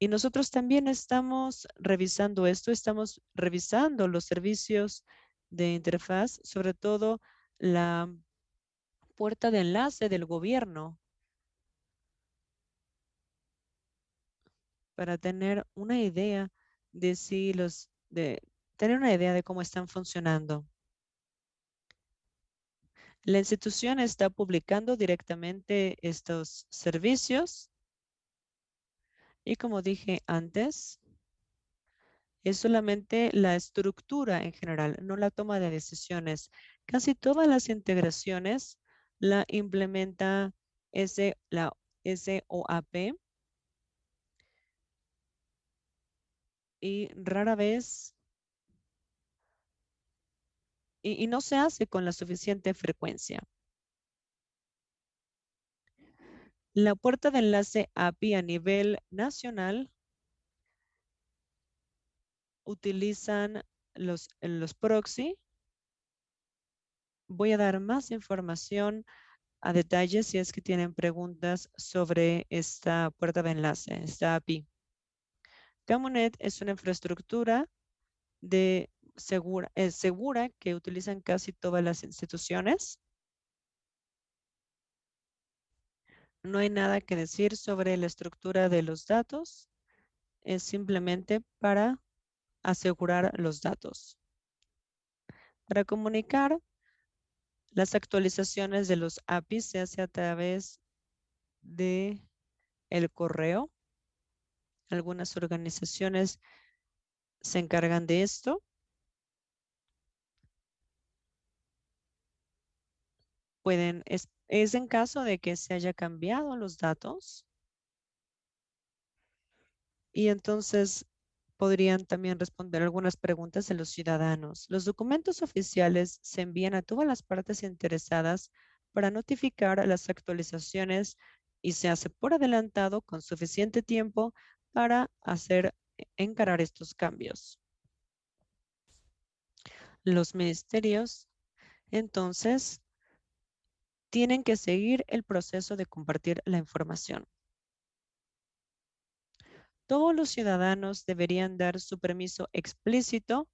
Y nosotros también estamos revisando esto, estamos revisando los servicios de interfaz, sobre todo la puerta de enlace del gobierno, para tener una idea de tener una idea de cómo están funcionando. La institución está publicando directamente estos servicios y, como dije antes, es solamente la estructura en general, no la toma de decisiones. Casi todas las integraciones la implementa la SOAP, y rara vez, y no se hace con la suficiente frecuencia. La puerta de enlace API a nivel nacional utilizan los proxy. Voy a dar más información a detalle si es que tienen preguntas sobre esta puerta de enlace, esta API. Camunet es una infraestructura segura que utilizan casi todas las instituciones. No hay nada que decir sobre la estructura de los datos. Es simplemente para asegurar los datos. Para comunicar las actualizaciones de los APIs se hace a través de el correo. Algunas organizaciones se encargan de esto. Es en caso de que se haya cambiado los datos y entonces podrían también responder algunas preguntas de los ciudadanos. Los documentos oficiales se envían a todas las partes interesadas para notificar las actualizaciones y se hace por adelantado con suficiente tiempo para encarar estos cambios. Los ministerios, entonces, tienen que seguir el proceso de compartir la información. Todos los ciudadanos deberían dar su permiso explícito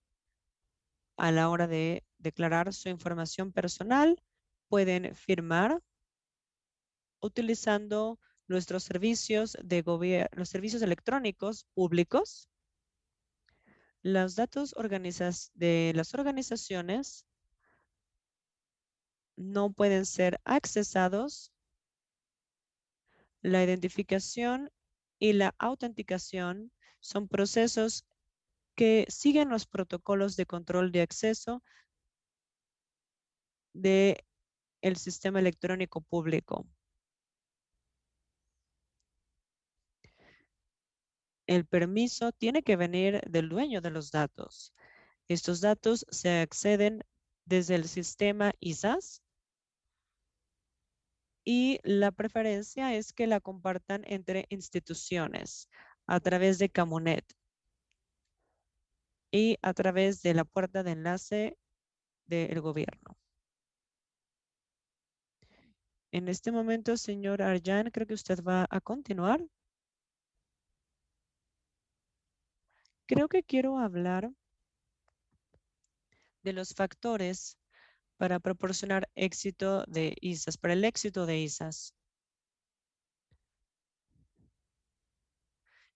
a la hora de declarar su información personal. Pueden firmar utilizando nuestros servicios de gobierno, los servicios electrónicos públicos. Los datos de las organizaciones no pueden ser accesados. La identificación y la autenticación son procesos que siguen los protocolos de control de acceso del sistema electrónico público. El permiso tiene que venir del dueño de los datos. Estos datos se acceden desde el sistema ISAS y la preferencia es que la compartan entre instituciones a través de Camunet y a través de la puerta de enlace del gobierno. En este momento, señor Arjan, creo que usted va a continuar. Creo que quiero hablar de los factores para proporcionar éxito de ISAS, para el éxito de ISAS.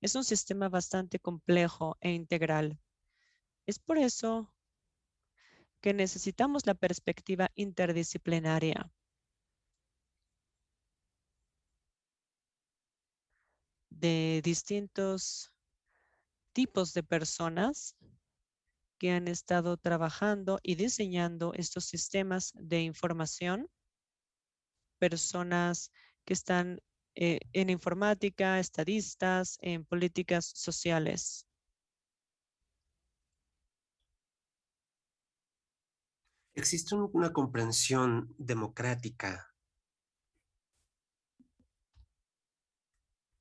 Es un sistema bastante complejo e integral. Es por eso que necesitamos la perspectiva interdisciplinaria de distintos tipos de personas que han estado trabajando y diseñando estos sistemas de información, personas que están en informática, estadistas, en políticas sociales. Existe una comprensión democrática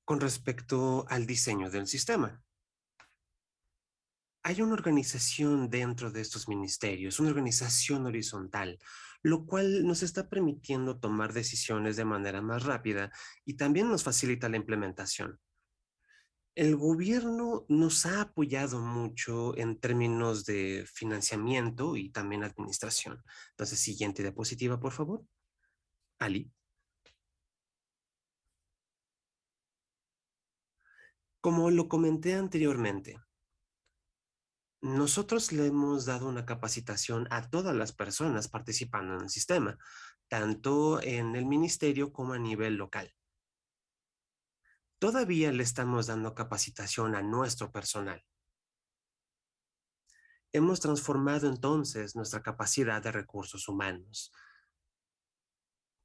con respecto al diseño del sistema. Hay una organización dentro de estos ministerios, una organización horizontal, lo cual nos está permitiendo tomar decisiones de manera más rápida y también nos facilita la implementación. El gobierno nos ha apoyado mucho en términos de financiamiento y también administración. Entonces, siguiente diapositiva, por favor. Ali. Como lo comenté anteriormente, nosotros le hemos dado una capacitación a todas las personas participando en el sistema, tanto en el ministerio como a nivel local. Todavía le estamos dando capacitación a nuestro personal. Hemos transformado entonces nuestra capacidad de recursos humanos.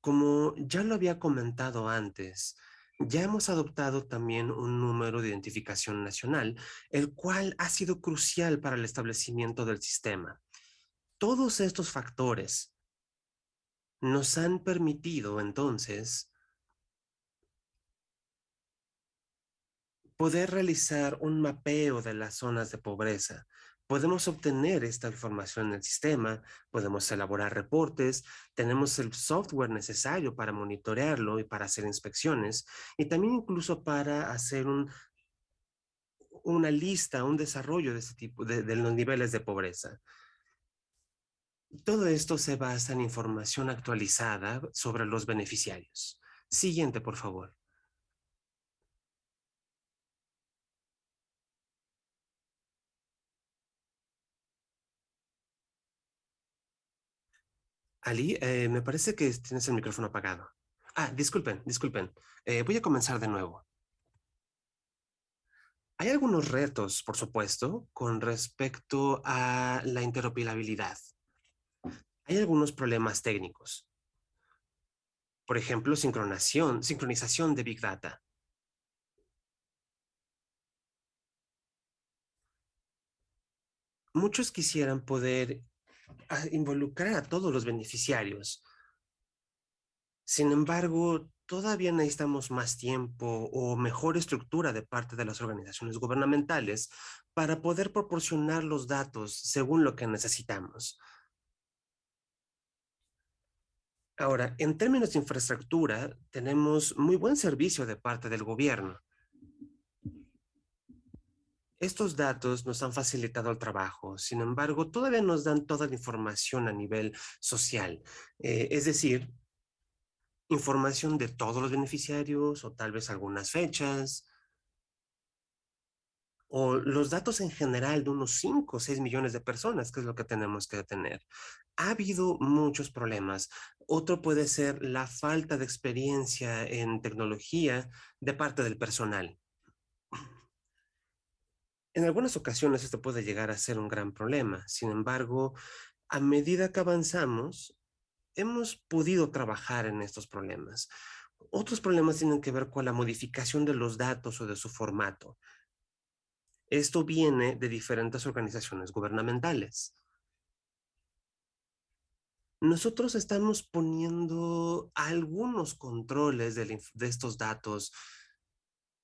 Como ya lo había comentado antes, Ya hemos adoptado también un número de identificación nacional, el cual ha sido crucial para el establecimiento del sistema. Todos estos factores nos han permitido entonces poder realizar un mapeo de las zonas de pobreza. Podemos obtener esta información en el sistema, podemos elaborar reportes, tenemos el software necesario para monitorearlo y para hacer inspecciones, y también incluso para hacer una lista, un desarrollo de este tipo de los niveles de pobreza. Todo esto se basa en información actualizada sobre los beneficiarios. Siguiente, por favor. Ali, me parece que tienes el micrófono apagado. Ah, disculpen. Voy a comenzar de nuevo. Hay algunos retos, por supuesto, con respecto a la interoperabilidad. Hay algunos problemas técnicos. Por ejemplo, sincronización de Big Data. Muchos quisieran poder involucrar a todos los beneficiarios. Sin embargo, todavía necesitamos más tiempo o mejor estructura de parte de las organizaciones gubernamentales para poder proporcionar los datos según lo que necesitamos. Ahora, en términos de infraestructura, tenemos muy buen servicio de parte del gobierno. Estos datos nos han facilitado el trabajo, sin embargo, todavía nos dan toda la información a nivel social. Es decir, información de todos los beneficiarios o tal vez algunas fechas o los datos en general de unos 5 o 6 millones de personas, que es lo que tenemos que tener. Ha habido muchos problemas. Otro puede ser la falta de experiencia en tecnología de parte del personal. En algunas ocasiones esto puede llegar a ser un gran problema. Sin embargo, a medida que avanzamos, hemos podido trabajar en estos problemas. Otros problemas tienen que ver con la modificación de los datos o de su formato. Esto viene de diferentes organizaciones gubernamentales. Nosotros estamos poniendo algunos controles de estos datos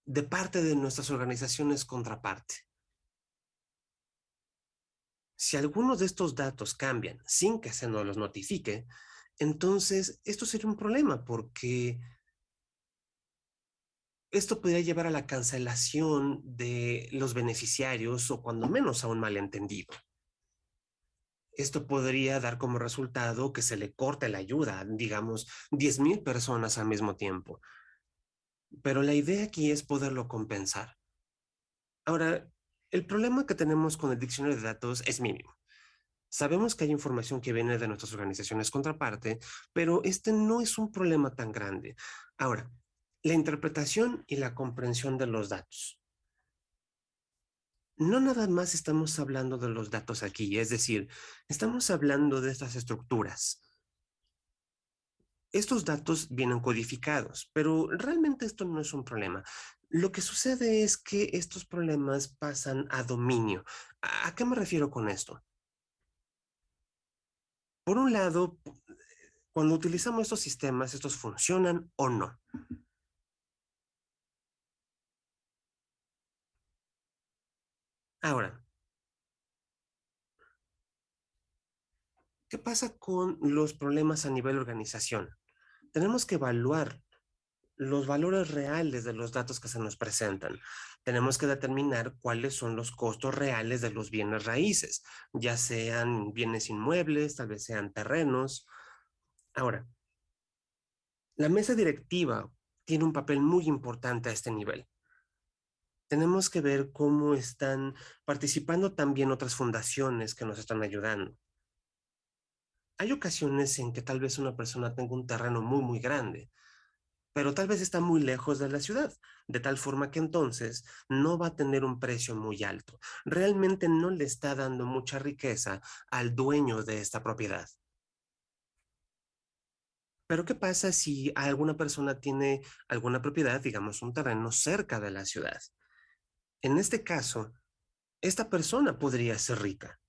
de parte de nuestras organizaciones contraparte. Si algunos de estos datos cambian sin que se nos los notifique, entonces esto sería un problema porque esto podría llevar a la cancelación de los beneficiarios o cuando menos a un malentendido. Esto podría dar como resultado que se le corte la ayuda, digamos, 10,000 personas al mismo tiempo. Pero la idea aquí es poderlo compensar. Ahora, el problema que tenemos con el diccionario de datos es mínimo. Sabemos que hay información que viene de nuestras organizaciones contraparte, pero este no es un problema tan grande. Ahora, la interpretación y la comprensión de los datos. No nada más estamos hablando de los datos aquí, es decir, estamos hablando de estas estructuras. Estos datos vienen codificados, pero realmente esto no es un problema. Lo que sucede es que estos problemas pasan a dominio. ¿A qué me refiero con esto? Por un lado, cuando utilizamos estos sistemas, estos funcionan o no. Ahora, ¿qué pasa con los problemas a nivel organización? Tenemos que evaluar los valores reales de los datos que se nos presentan. Tenemos que determinar cuáles son los costos reales de los bienes raíces, ya sean bienes inmuebles, tal vez sean terrenos. Ahora, la mesa directiva tiene un papel muy importante a este nivel. Tenemos que ver cómo están participando también otras fundaciones que nos están ayudando. Hay ocasiones en que tal vez una persona tenga un terreno muy grande, pero tal vez está muy lejos de la ciudad, de tal forma que entonces no va a tener un precio muy alto. Realmente no le está dando mucha riqueza al dueño de esta propiedad. Pero ¿qué pasa si alguna persona tiene alguna propiedad, digamos un terreno cerca de la ciudad? En este caso, esta persona podría ser rica.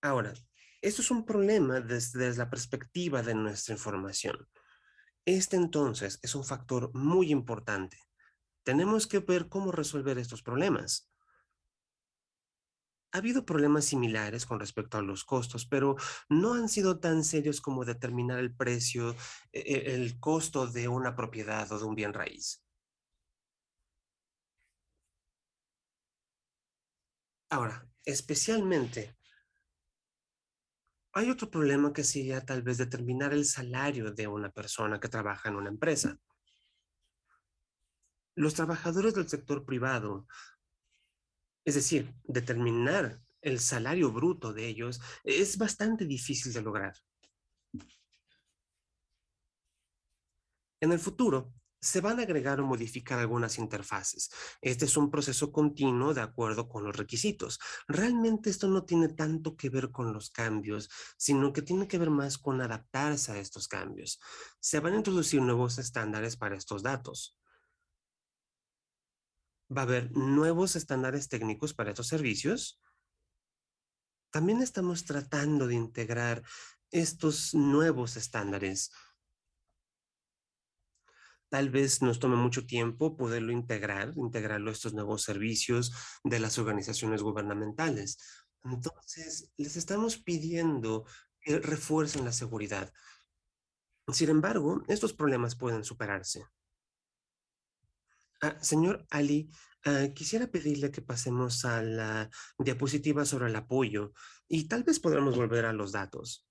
Ahora, esto es un problema desde la perspectiva de nuestra información. Este entonces es un factor muy importante. Tenemos que ver cómo resolver estos problemas. Ha habido problemas similares con respecto a los costos, pero no han sido tan serios como determinar el precio, el costo de una propiedad o de un bien raíz. Ahora, especialmente, hay otro problema que sería tal vez determinar el salario de una persona que trabaja en una empresa. Los trabajadores del sector privado, es decir, determinar el salario bruto de ellos, es bastante difícil de lograr. En el futuro, se van a agregar o modificar algunas interfaces. Este es un proceso continuo de acuerdo con los requisitos. Realmente esto no tiene tanto que ver con los cambios, sino que tiene que ver más con adaptarse a estos cambios. Se van a introducir nuevos estándares para estos datos. Va a haber nuevos estándares técnicos para estos servicios. También estamos tratando de integrar estos nuevos estándares. Tal vez nos tome mucho tiempo poderlo integrarlo a estos nuevos servicios de las organizaciones gubernamentales. Entonces, les estamos pidiendo que refuercen la seguridad. Sin embargo, estos problemas pueden superarse. Señor Ali, quisiera pedirle que pasemos a la diapositiva sobre el apoyo y tal vez podamos volver a los datos.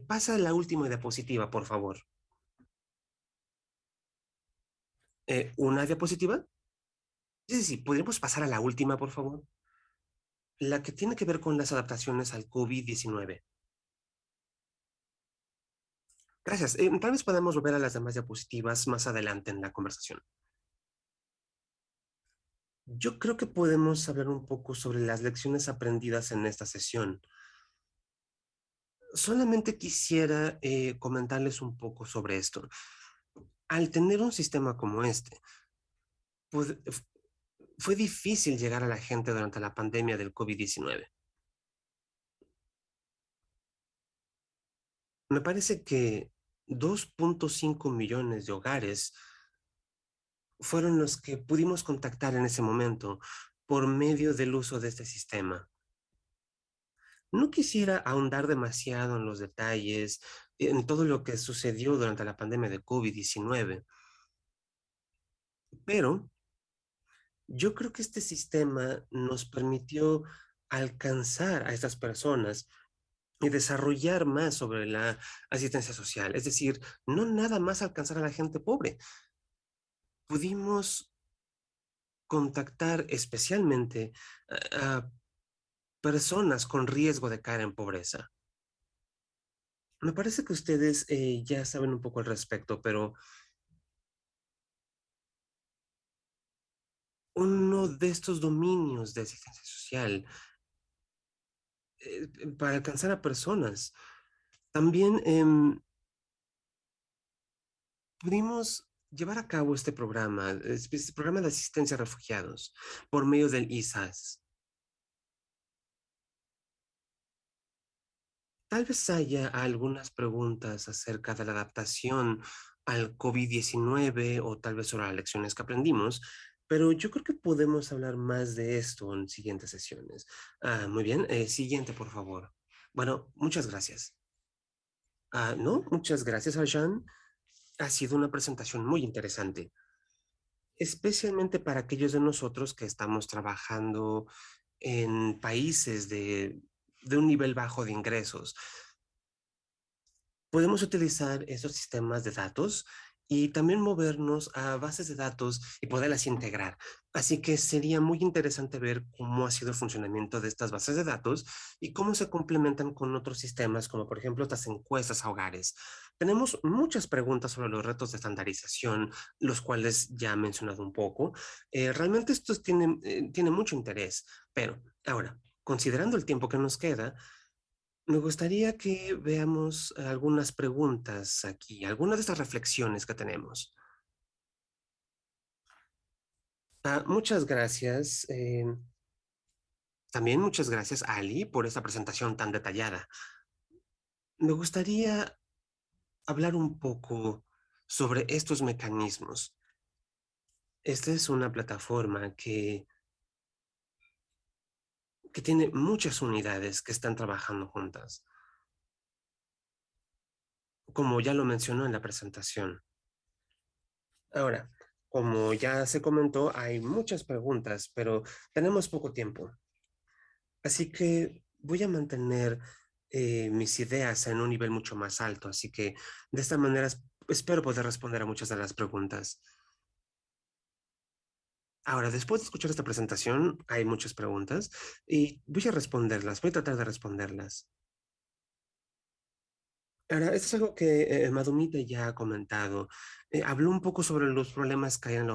Pasa la última diapositiva, por favor. ¿Una diapositiva? Sí, sí, sí. ¿Podríamos pasar a la última, por favor? La que tiene que ver con las adaptaciones al COVID-19. Gracias. Tal vez podamos volver a las demás diapositivas más adelante en la conversación. Yo creo que podemos hablar un poco sobre las lecciones aprendidas en esta sesión. Solamente quisiera comentarles un poco sobre esto. Al tener un sistema como este, pues, fue difícil llegar a la gente durante la pandemia del COVID-19. Me parece que 2.5 millones de hogares fueron los que pudimos contactar en ese momento por medio del uso de este sistema. No quisiera ahondar demasiado en los detalles, en todo lo que sucedió durante la pandemia de COVID-19, pero yo creo que este sistema nos permitió alcanzar a estas personas y desarrollar más sobre la asistencia social. Es decir, no nada más alcanzar a la gente pobre. Pudimos contactar especialmente a personas con riesgo de caer en pobreza. Me parece que ustedes ya saben un poco al respecto, pero uno de estos dominios de asistencia social para alcanzar a personas, también pudimos llevar a cabo este programa, este programa de asistencia a refugiados, por medio del ISAS. Tal vez haya algunas preguntas acerca de la adaptación al COVID-19 o tal vez sobre las lecciones que aprendimos, pero yo creo que podemos hablar más de esto en siguientes sesiones. Muy bien, siguiente, por favor. Bueno, muchas gracias. No, muchas gracias, Arjan. Ha sido una presentación muy interesante, especialmente para aquellos de nosotros que estamos trabajando en países de un nivel bajo de ingresos. Podemos utilizar esos sistemas de datos y también movernos a bases de datos y poderlas integrar. Así que sería muy interesante ver cómo ha sido el funcionamiento de estas bases de datos y cómo se complementan con otros sistemas, como por ejemplo estas encuestas a hogares. Tenemos muchas preguntas sobre los retos de estandarización, los cuales ya he mencionado un poco. Realmente estos tienen mucho interés, pero ahora, considerando el tiempo que nos queda, Me gustaría que veamos algunas preguntas aquí, algunas de estas reflexiones que tenemos. Muchas gracias. También muchas gracias, Ali, por esta presentación tan detallada. Me gustaría hablar un poco sobre estos mecanismos. Esta es una plataforma que tiene muchas unidades que están trabajando juntas, como ya lo mencionó en la presentación. Ahora, como ya se comentó, hay muchas preguntas, pero tenemos poco tiempo. Así que voy a mantener mis ideas en un nivel mucho más alto. Así que de esta manera espero poder responder a muchas de las preguntas. Ahora, después de escuchar esta presentación, hay muchas preguntas y voy a responderlas, voy a tratar de responderlas. Ahora, esto es algo que Madumita ya ha comentado. Habló un poco sobre los problemas que hay en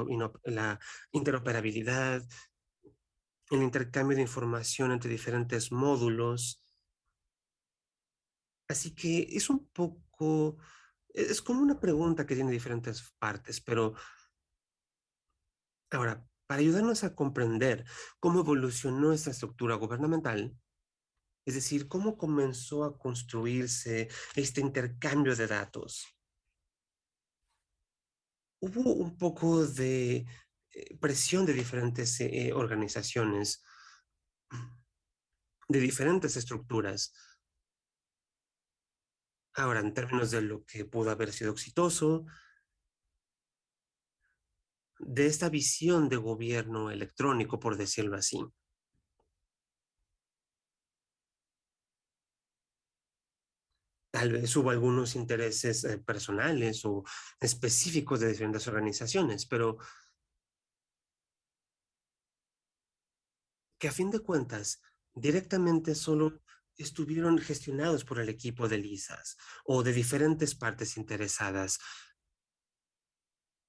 la interoperabilidad, el intercambio de información entre diferentes módulos. Así que es un poco, es como una pregunta que tiene diferentes partes, pero ahora, para ayudarnos a comprender cómo evolucionó esta estructura gubernamental, es decir, cómo comenzó a construirse este intercambio de datos, hubo un poco de presión de diferentes organizaciones, de diferentes estructuras. Ahora, en términos de lo que pudo haber sido exitoso, de esta visión de gobierno electrónico, por decirlo así. Tal vez hubo algunos intereses personales o específicos de diferentes organizaciones, pero que a fin de cuentas directamente solo estuvieron gestionados por el equipo de LISAS o de diferentes partes interesadas.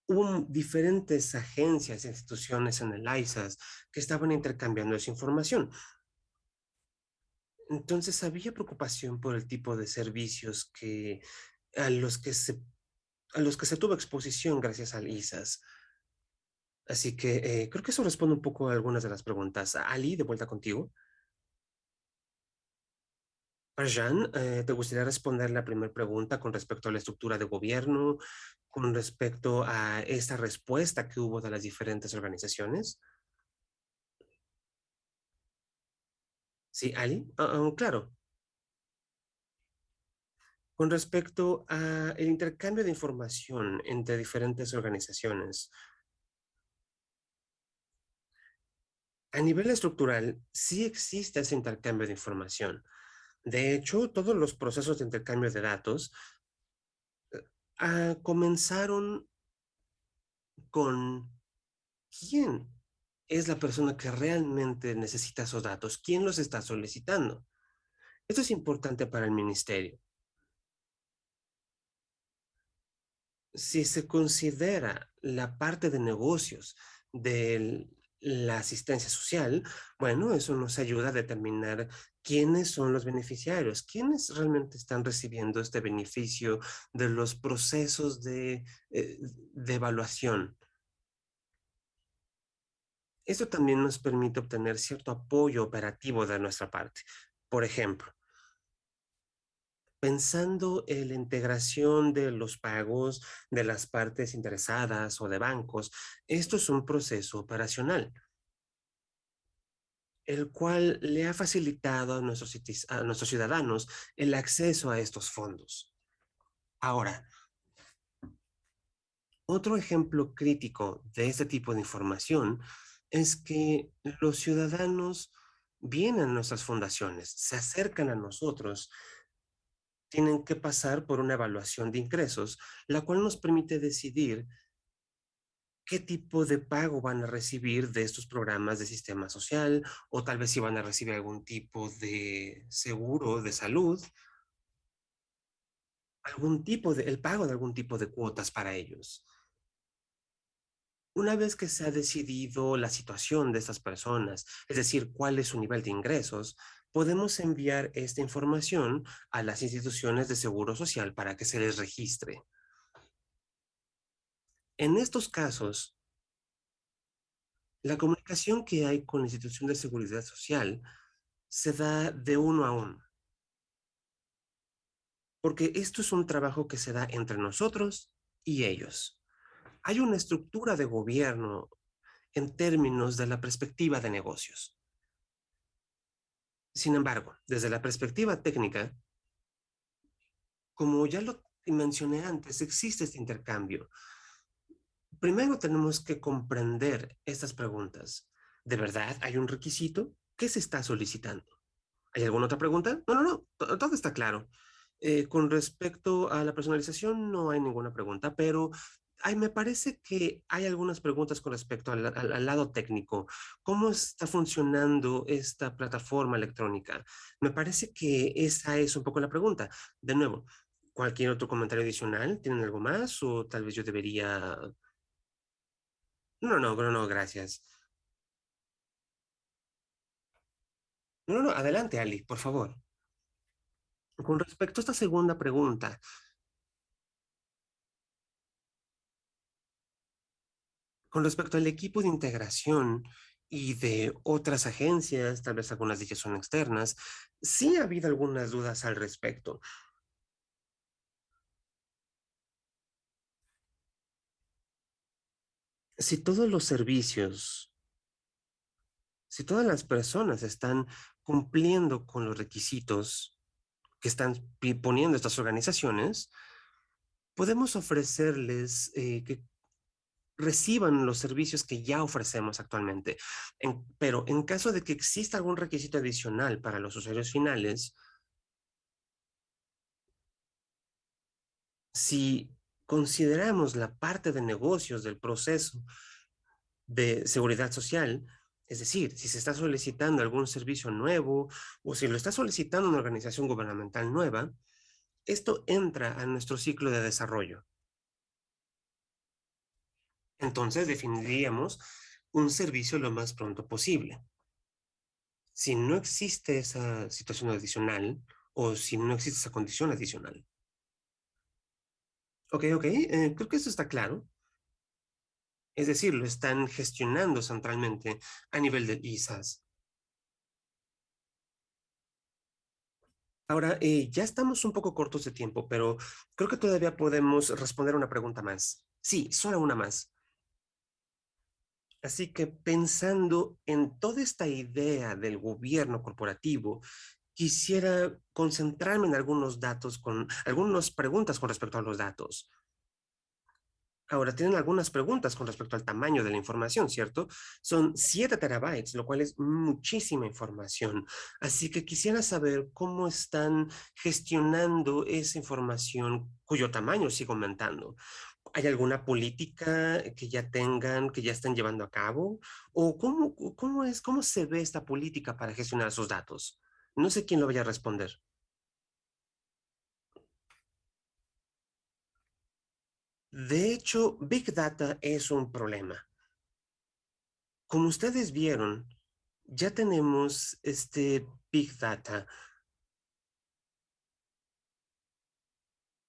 Hubo diferentes agencias e instituciones en el ISAS que estaban intercambiando esa información. Entonces había preocupación por el tipo de servicios a los que se, a los que se tuvo exposición gracias al ISAS. Así que creo que eso responde un poco a algunas de las preguntas. Ali, de vuelta contigo. Arjan, ¿te gustaría responder la primera pregunta con respecto a la estructura de gobierno, con respecto a esta respuesta que hubo de las diferentes organizaciones? Sí, Ali. Claro. Con respecto a el intercambio de información entre diferentes organizaciones, a nivel estructural, sí existe ese intercambio de información. De hecho, todos los procesos de intercambio de datos comenzaron con quién es la persona que realmente necesita esos datos, quién los está solicitando. Esto es importante para el ministerio. Si se considera la parte de negocios de la asistencia social, bueno, eso nos ayuda a determinar quiénes son los beneficiarios, quiénes realmente están recibiendo este beneficio de los procesos de evaluación. Esto también nos permite obtener cierto apoyo operativo de nuestra parte. Por ejemplo, pensando en la integración de los pagos de las partes interesadas o de bancos, esto es un proceso operacional, el cual le ha facilitado a nuestros ciudadanos el acceso a estos fondos. Ahora, otro ejemplo crítico de este tipo de información es que los ciudadanos vienen a nuestras fundaciones, se acercan a nosotros, tienen que pasar por una evaluación de ingresos, la cual nos permite decidir qué tipo de pago van a recibir de estos programas de sistema social o tal vez si van a recibir algún tipo de seguro de salud, el pago de algún tipo de cuotas para ellos. Una vez que se ha decidido la situación de estas personas, es decir, cuál es su nivel de ingresos, podemos enviar esta información a las instituciones de seguro social para que se les registre. En estos casos, la comunicación que hay con la institución de seguridad social se da de uno a uno, porque esto es un trabajo que se da entre nosotros y ellos. Hay una estructura de gobierno en términos de la perspectiva de negocios. Sin embargo, desde la perspectiva técnica, como ya lo mencioné antes, existe este intercambio. Primero tenemos que comprender estas preguntas. ¿De verdad hay un requisito? ¿Qué se está solicitando? ¿Hay alguna otra pregunta? No, no, no, todo está claro. Con respecto a la personalización, no hay ninguna pregunta, pero me parece que hay algunas preguntas con respecto al lado técnico. ¿Cómo está funcionando esta plataforma electrónica? Me parece que esa es un poco la pregunta. De nuevo, ¿cualquier otro comentario adicional? ¿Tienen algo más? O tal vez yo debería... No, no, no, no, gracias. No, no, no, adelante, Ali, por favor. Con respecto a esta segunda pregunta, con respecto al equipo de integración y de otras agencias, tal vez algunas de ellas son externas, sí ha habido algunas dudas al respecto. Si todos los servicios, si todas las personas están cumpliendo con los requisitos que están poniendo estas organizaciones, podemos ofrecerles que reciban los servicios que ya ofrecemos actualmente. Pero en caso de que exista algún requisito adicional para los usuarios finales, si consideramos la parte de negocios del proceso de seguridad social, es decir, si se está solicitando algún servicio nuevo o si lo está solicitando una organización gubernamental nueva, esto entra a nuestro ciclo de desarrollo. Entonces definiríamos un servicio lo más pronto posible. Si no existe esa situación adicional o si no existe esa condición adicional. Ok, ok, creo que eso está claro. Es decir, lo están gestionando centralmente a nivel de ISAs. Ahora, ya estamos un poco cortos de tiempo, pero creo que todavía podemos responder una pregunta más. Sí, solo una más. Así que pensando en toda esta idea del gobierno corporativo, quisiera concentrarme en algunos datos, con algunas preguntas con respecto a los datos. Ahora, tienen algunas preguntas con respecto al tamaño de la información, ¿cierto? Son 7 terabytes, lo cual es muchísima información. Así que quisiera saber cómo están gestionando esa información cuyo tamaño sigue aumentando. ¿Hay alguna política que ya tengan, que ya estén llevando a cabo? ¿O cómo se ve esta política para gestionar esos datos? No sé quién lo vaya a responder. De hecho, Big Data es un problema. Como ustedes vieron, ya tenemos este Big Data.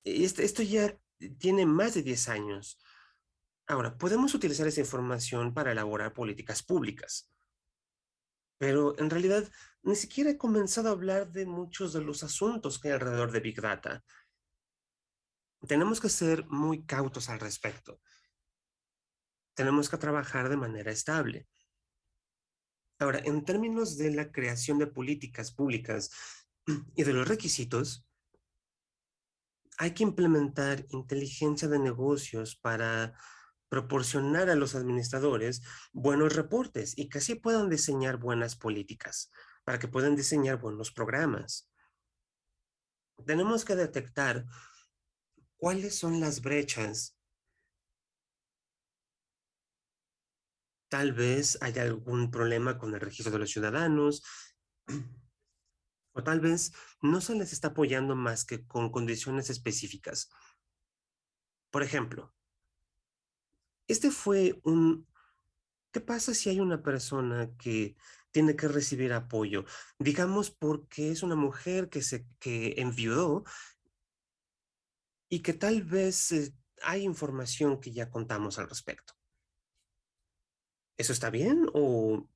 Esto ya tiene más de 10 años. Ahora, podemos utilizar esa información para elaborar políticas públicas, pero en realidad ni siquiera he comenzado a hablar de muchos de los asuntos que hay alrededor de Big Data. Tenemos que ser muy cautos al respecto. Tenemos que trabajar de manera estable. Ahora, en términos de la creación de políticas públicas y de los requisitos, hay que implementar inteligencia de negocios para proporcionar a los administradores buenos reportes y que así puedan diseñar buenas políticas, para que puedan diseñar buenos programas. Tenemos que detectar cuáles son las brechas. Tal vez haya algún problema con el registro de los ciudadanos, o tal vez no se les está apoyando más que con condiciones específicas. Por ejemplo, este fue un... ¿Qué pasa si hay una persona que tiene que recibir apoyo. Digamos porque es una mujer que enviudó y que tal vez hay información que ya contamos al respecto. ¿Eso está bien o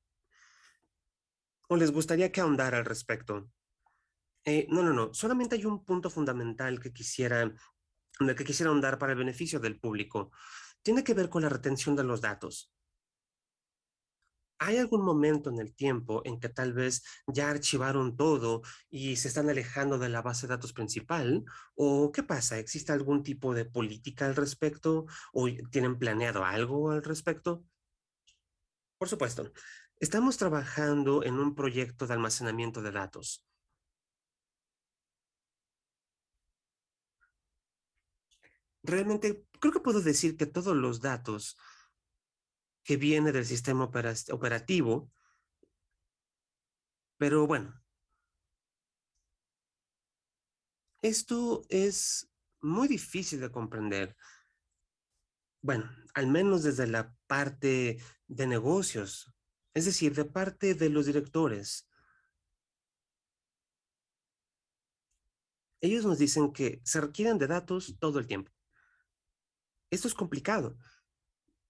les gustaría que ahondara al respecto? No. Solamente hay un punto fundamental en el que quisiera ahondar para el beneficio del público. Tiene que ver con la retención de los datos. ¿Hay algún momento en el tiempo en que tal vez ya archivaron todo y se están alejando de la base de datos principal? ¿O qué pasa? ¿Existe algún tipo de política al respecto? ¿O tienen planeado algo al respecto? Por supuesto, estamos trabajando en un proyecto de almacenamiento de datos. Realmente creo que puedo decir que todos los datos que vienen del sistema operativo, pero bueno, esto es muy difícil de comprender. Bueno, al menos desde la parte de negocios, es decir, de parte de los directores. Ellos nos dicen que se requieren de datos todo el tiempo. Esto es complicado,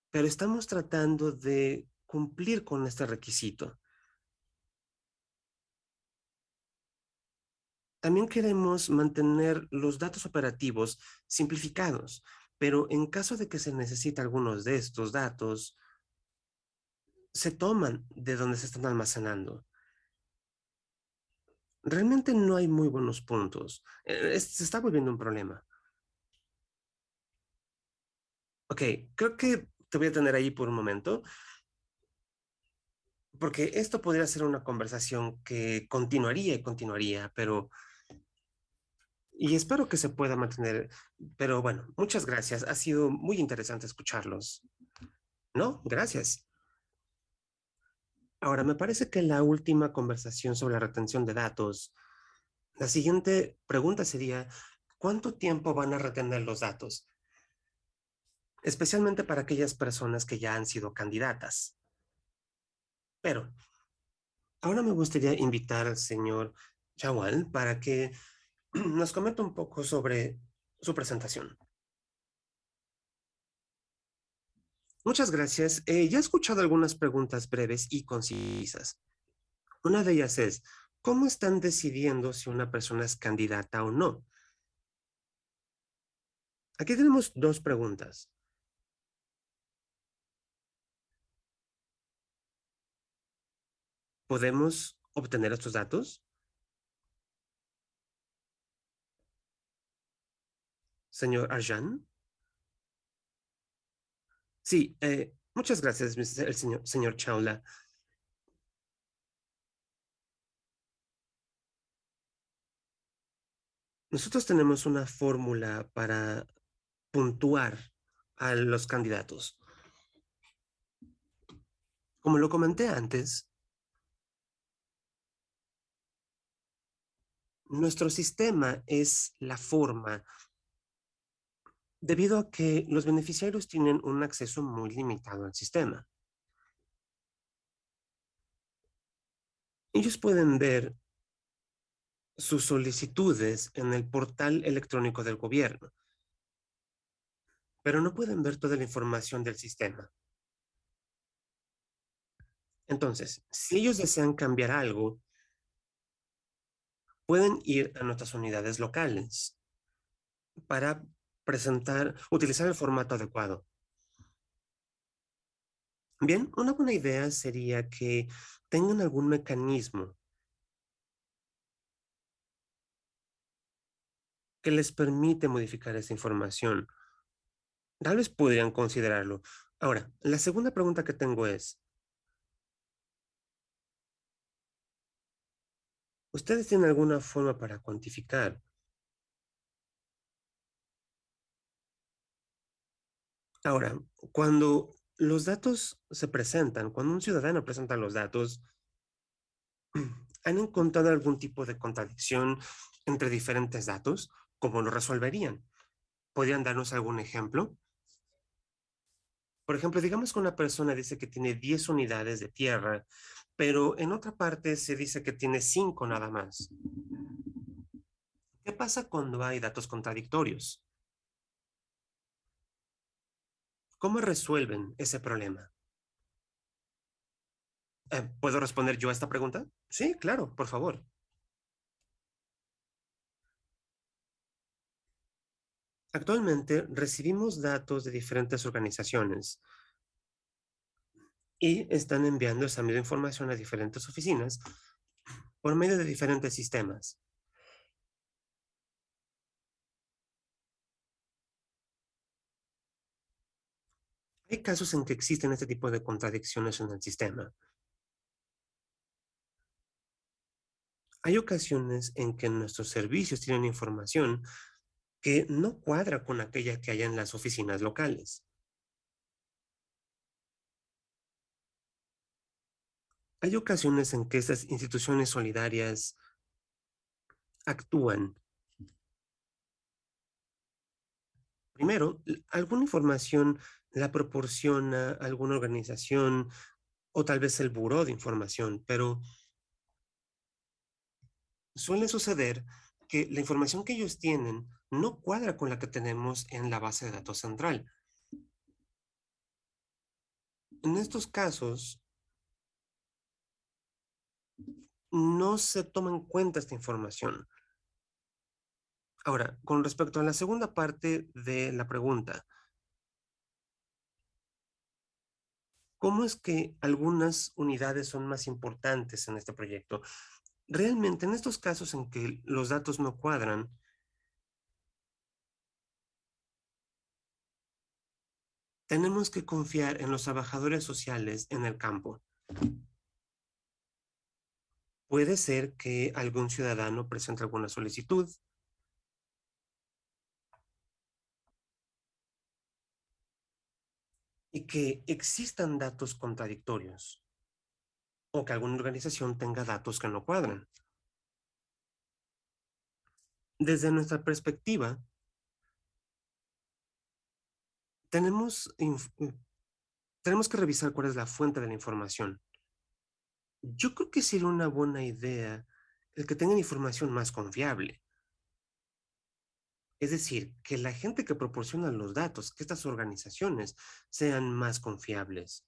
pero estamos tratando de cumplir con este requisito. También queremos mantener los datos operativos simplificados, pero en caso de que se necesite algunos de estos datos, se toman de donde se están almacenando. Realmente no hay muy buenos puntos. Se está volviendo un problema. Ok, creo que te voy a tener ahí por un momento, porque esto podría ser una conversación que continuaría y continuaría, pero, y espero que se pueda mantener, pero bueno, muchas gracias. Ha sido muy interesante escucharlos. No, gracias. Ahora, me parece que la última conversación sobre la retención de datos, la siguiente pregunta sería, ¿cuánto tiempo van a retener los datos? Especialmente para aquellas personas que ya han sido candidatas. Pero ahora me gustaría invitar al señor Chawal para que nos comente un poco sobre su presentación. Muchas gracias. Ya he escuchado algunas preguntas breves y concisas. Una de ellas es, ¿cómo están decidiendo si una persona es candidata o no? Aquí tenemos dos preguntas. ¿Podemos obtener estos datos? Señor Arjan. Sí, muchas gracias, el señor Chaula. Nosotros tenemos una fórmula para puntuar a los candidatos. Como lo comenté antes, nuestro sistema es la forma debido a que los beneficiarios tienen un acceso muy limitado al sistema. Ellos pueden ver sus solicitudes en el portal electrónico del gobierno, pero no pueden ver toda la información del sistema. Entonces, si ellos desean cambiar algo, pueden ir a nuestras unidades locales para utilizar el formato adecuado. Bien, una buena idea sería que tengan algún mecanismo que les permite modificar esa información. Tal vez podrían considerarlo. Ahora, la segunda pregunta que tengo es, ¿ustedes tienen alguna forma para cuantificar? Ahora, cuando los datos se presentan, cuando un ciudadano presenta los datos, ¿han encontrado algún tipo de contradicción entre diferentes datos? ¿Cómo lo resolverían? ¿Podrían darnos algún ejemplo? Por ejemplo, digamos que una persona dice que tiene 10 unidades de tierra pero en otra parte se dice que tiene 5 nada más. ¿Qué pasa cuando hay datos contradictorios? ¿Cómo resuelven ese problema? ¿Puedo responder yo a esta pregunta? Sí, claro, por favor. Actualmente recibimos datos de diferentes organizaciones y están enviando esa misma información a diferentes oficinas por medio de diferentes sistemas. Hay casos en que existen este tipo de contradicciones en el sistema. Hay ocasiones en que nuestros servicios tienen información que no cuadra con aquella que hay en las oficinas locales. Hay ocasiones en que estas instituciones solidarias actúan. Primero, alguna información la proporciona alguna organización o tal vez el buró de información, pero suele suceder que la información que ellos tienen no cuadra con la que tenemos en la base de datos central. En estos casos, no se toma en cuenta esta información. Ahora, con respecto a la segunda parte de la pregunta, ¿cómo es que algunas unidades son más importantes en este proyecto? Realmente, en estos casos en que los datos no cuadran, tenemos que confiar en los trabajadores sociales en el campo. Puede ser que algún ciudadano presente alguna solicitud y que existan datos contradictorios o que alguna organización tenga datos que no cuadran. Desde nuestra perspectiva, tenemos, tenemos que revisar cuál es la fuente de la información. Yo creo que sería una buena idea el que tengan información más confiable. Es decir, que la gente que proporciona los datos, que estas organizaciones sean más confiables.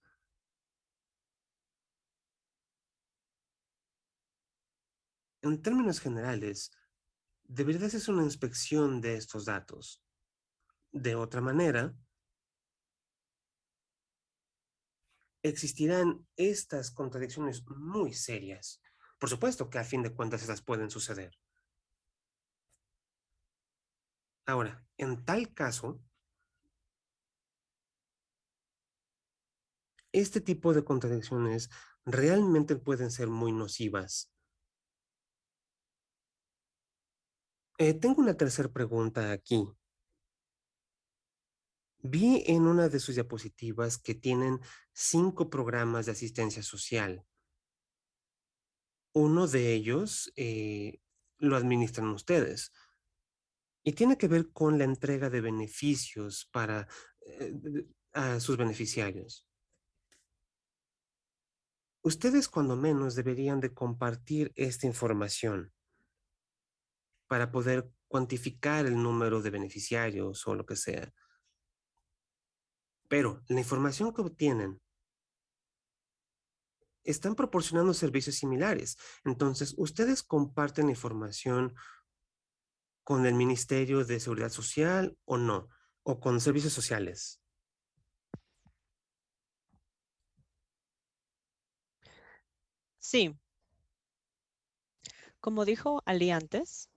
En términos generales, debería hacerse una inspección de estos datos. De otra manera, existirán estas contradicciones muy serias. Por supuesto que a fin de cuentas estas pueden suceder. Ahora, en tal caso, este tipo de contradicciones realmente pueden ser muy nocivas. Tengo una tercera pregunta aquí. Vi en una de sus diapositivas que tienen 5 programas de asistencia social. Uno de ellos lo administran ustedes y tiene que ver con la entrega de beneficios para a sus beneficiarios. Ustedes cuando menos deberían de compartir esta información para poder cuantificar el número de beneficiarios o lo que sea. Pero la información que obtienen están proporcionando servicios similares. Entonces, ustedes comparten la información con el Ministerio de Seguridad Social o no, o con servicios sociales. Sí, como dijo Ali antes,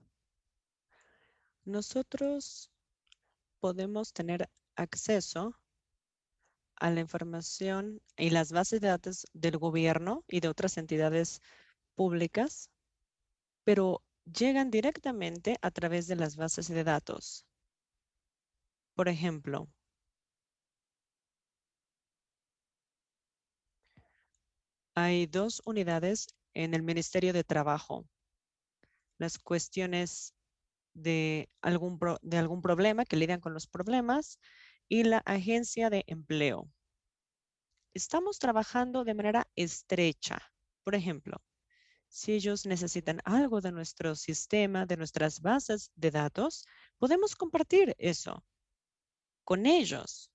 nosotros podemos tener acceso a la información y las bases de datos del gobierno y de otras entidades públicas, pero llegan directamente a través de las bases de datos. Por ejemplo, hay 2 unidades en el Ministerio de Trabajo. Las cuestiones de algún problema, que lidian con los problemas, y la Agencia de Empleo. Estamos trabajando de manera estrecha Por ejemplo, si ellos necesitan algo de nuestro sistema, de nuestras bases de datos, podemos compartir eso con ellos.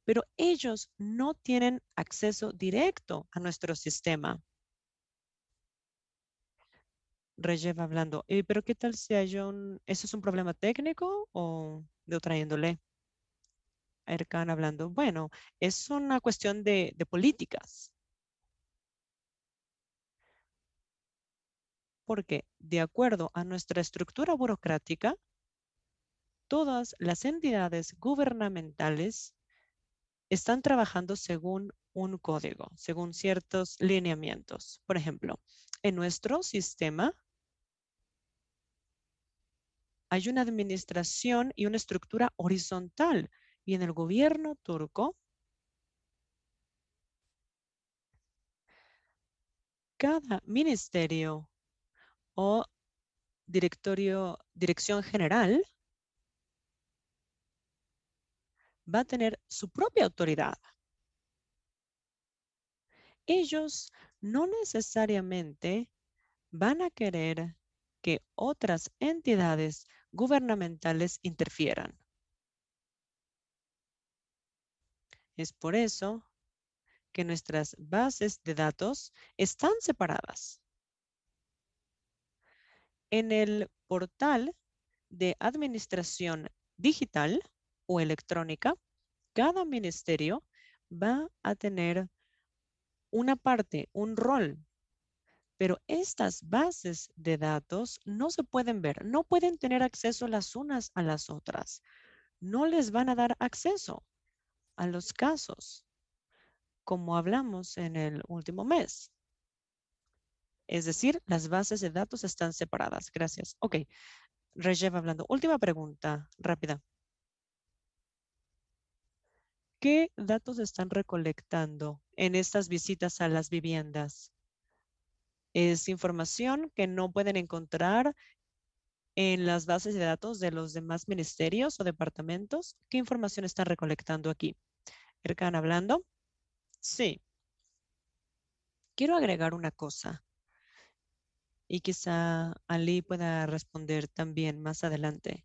Pero ellos no tienen acceso directo a nuestro sistema. Reyev hablando, pero ¿qué tal si hay eso es un problema técnico o de otra índole? Erkan hablando, bueno, es una cuestión de políticas. Porque de acuerdo a nuestra estructura burocrática, todas las entidades gubernamentales están trabajando según un código, según ciertos lineamientos. Por ejemplo, en nuestro sistema hay una administración y una estructura horizontal. Y en el gobierno turco, cada ministerio o dirección general va a tener su propia autoridad. Ellos no necesariamente van a querer que otras entidades gubernamentales interfieran. Es por eso que nuestras bases de datos están separadas. En el portal de administración digital o electrónica, cada ministerio va a tener una parte, un rol, pero estas bases de datos no se pueden ver, no pueden tener acceso las unas a las otras. No les van a dar acceso a los casos, como hablamos en el último mes. Es decir, las bases de datos están separadas. Gracias. Ok, Rejev hablando. Última pregunta, rápida. ¿Qué datos están recolectando en estas visitas a las viviendas? ¿Es información que no pueden encontrar en las bases de datos de los demás ministerios o departamentos? ¿Qué información están recolectando aquí? Erkan hablando. Sí. Quiero agregar una cosa y quizá Ali pueda responder también más adelante.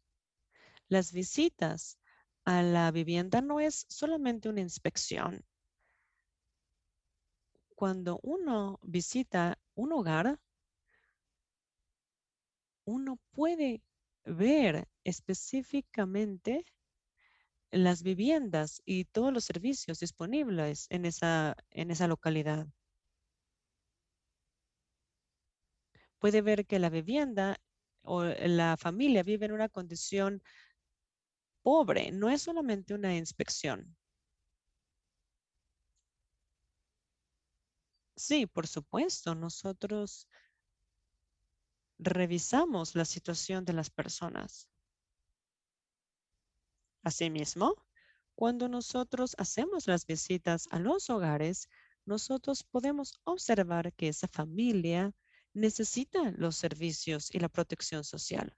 Las visitas a la vivienda no es solamente una inspección. Cuando uno visita un hogar, uno puede ver específicamente las viviendas y todos los servicios disponibles en esa localidad. Puede ver que la vivienda o la familia vive en una condición pobre. No es solamente una inspección. Sí, por supuesto, nosotros revisamos la situación de las personas. Asimismo, cuando nosotros hacemos las visitas a los hogares, nosotros podemos observar que esa familia necesita los servicios y la protección social.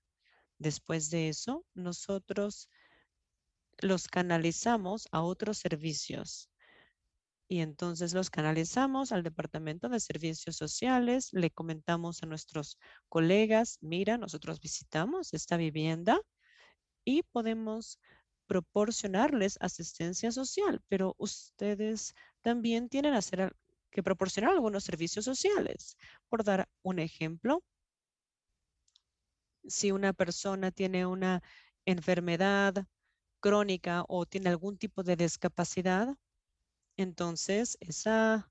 Después de eso, nosotros los canalizamos a otros servicios. Y entonces los canalizamos al Departamento de Servicios Sociales, le comentamos a nuestros colegas, mira, nosotros visitamos esta vivienda y podemos proporcionarles asistencia social, pero ustedes también tienen que proporcionar algunos servicios sociales. Por dar un ejemplo, si una persona tiene una enfermedad crónica o tiene algún tipo de discapacidad, entonces esa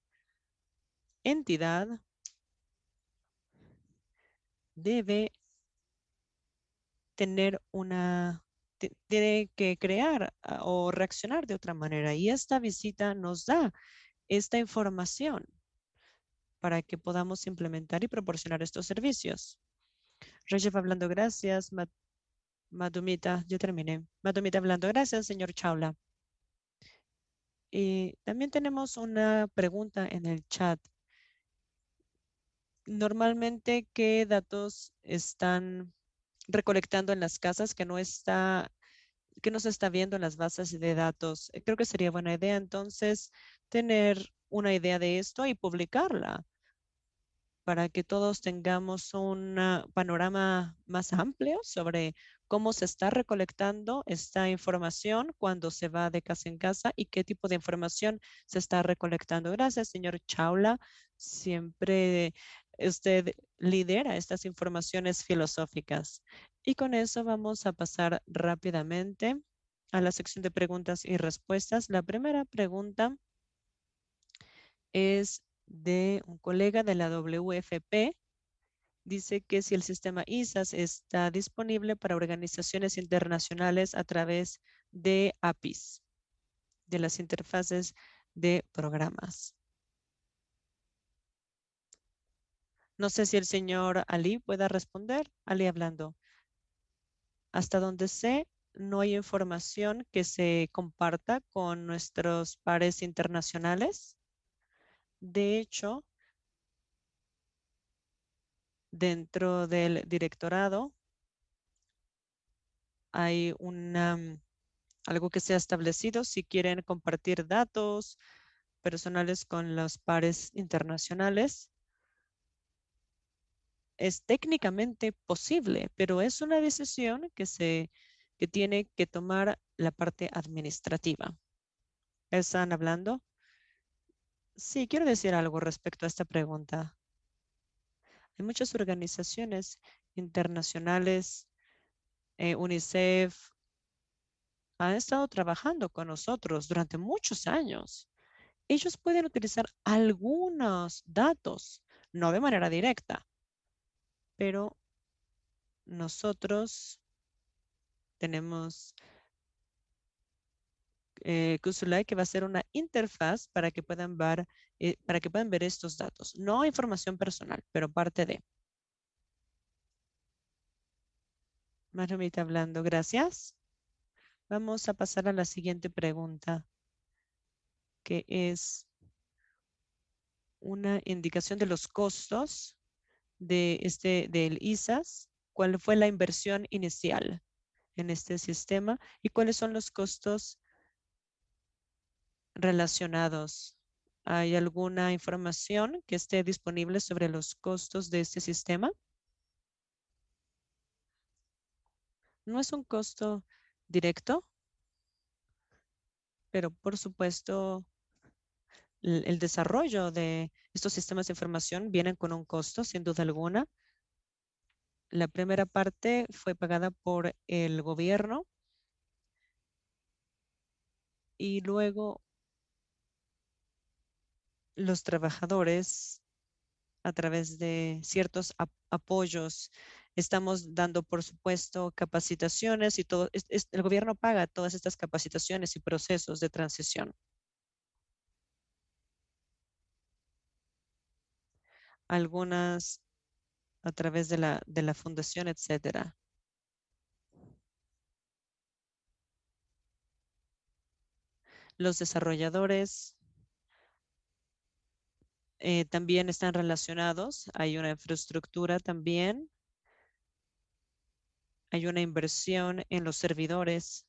entidad debe tener tiene que crear o reaccionar de otra manera. Y esta visita nos da esta información para que podamos implementar y proporcionar estos servicios. Rejev hablando, gracias. Madumita, yo terminé. Madumita hablando, gracias, señor Chaula. Y también tenemos una pregunta en el chat. Normalmente, ¿qué datos están recolectando en las casas que no se está viendo en las bases de datos? Creo que sería buena idea entonces tener una idea de esto y publicarla para que todos tengamos un panorama más amplio sobre cómo se está recolectando esta información cuando se va de casa en casa y qué tipo de información se está recolectando. Gracias, señor Chaula. Siempre usted lidera estas informaciones filosóficas. Y con eso vamos a pasar rápidamente a la sección de preguntas y respuestas. La primera pregunta es de un colega de la WFP. Dice que si el sistema ISAS está disponible para organizaciones internacionales a través de APIs, de las interfaces de programas. No sé si el señor Ali pueda responder. Ali hablando. Hasta donde sé, no hay información que se comparta con nuestros pares internacionales. De hecho, dentro del directorado hay algo que se ha establecido. Si quieren compartir datos personales con los pares internacionales, es técnicamente posible, pero es una decisión que tiene que tomar la parte administrativa. ¿Están hablando? Sí, quiero decir algo respecto a esta pregunta. Hay muchas organizaciones internacionales, UNICEF, han estado trabajando con nosotros durante muchos años. Ellos pueden utilizar algunos datos, no de manera directa, pero nosotros tenemos Kusulai, que va a ser una interfaz para que puedan ver estos datos. No información personal, pero parte de. Marumita hablando, gracias. Vamos a pasar a la siguiente pregunta, que es una indicación de los costos del ISAS. ¿Cuál fue la inversión inicial en este sistema y cuáles son los costos relacionados? ¿Hay alguna información que esté disponible sobre los costos de este sistema? No es un costo directo, pero por supuesto el desarrollo de estos sistemas de información vienen con un costo, sin duda alguna. La primera parte fue pagada por el gobierno y luego los trabajadores a través de ciertos apoyos. Estamos dando, por supuesto, capacitaciones y todo. El gobierno paga todas estas capacitaciones y procesos de transición. Algunas a través de la fundación, etcétera. Los desarrolladores también están relacionados. Hay una infraestructura también. Hay una inversión en los servidores.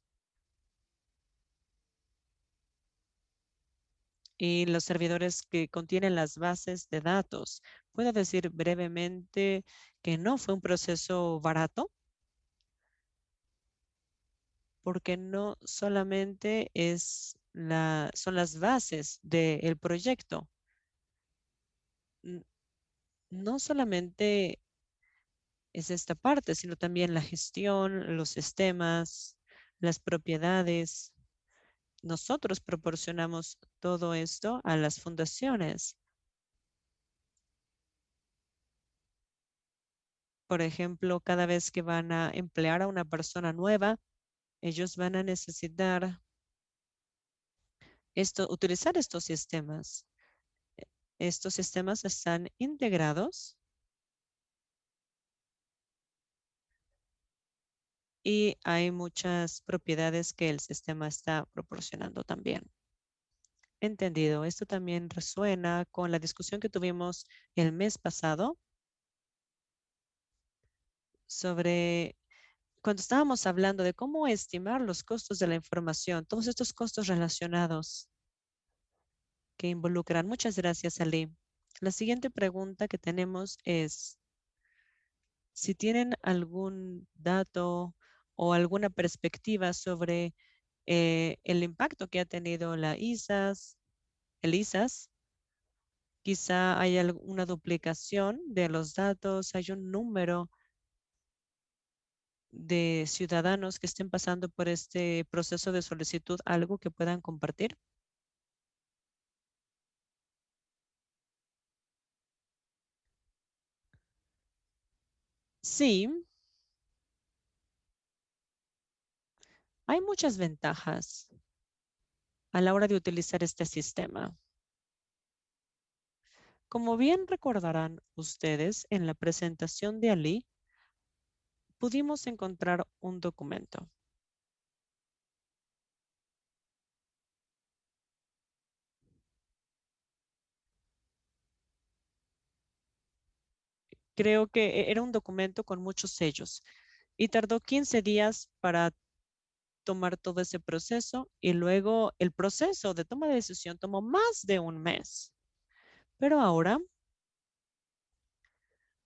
Y los servidores que contienen las bases de datos. Puedo decir brevemente que no fue un proceso barato, porque no solamente son las bases del proyecto. No solamente es esta parte, sino también la gestión, los sistemas, las propiedades. Nosotros proporcionamos todo esto a las fundaciones. Por ejemplo, cada vez que van a emplear a una persona nueva, ellos van a necesitar utilizar estos sistemas. Estos sistemas están integrados y hay muchas propiedades que el sistema está proporcionando también. Entendido. Esto también resuena con la discusión que tuvimos el mes pasado sobre cuando estábamos hablando de cómo estimar los costos de la información, todos estos costos relacionados. que involucran. Muchas gracias, Ali. La siguiente pregunta que tenemos es si tienen algún dato o alguna perspectiva sobre el impacto que ha tenido el ISAS. Quizá hay una duplicación de los datos, hay un número de ciudadanos que estén pasando por este proceso de solicitud, algo que puedan compartir. Sí, hay muchas ventajas a la hora de utilizar este sistema. Como bien recordarán ustedes, en la presentación de Ali, pudimos encontrar un documento. Creo que era un documento con muchos sellos y tardó 15 días para tomar todo ese proceso y luego el proceso de toma de decisión tomó más de un mes. Pero ahora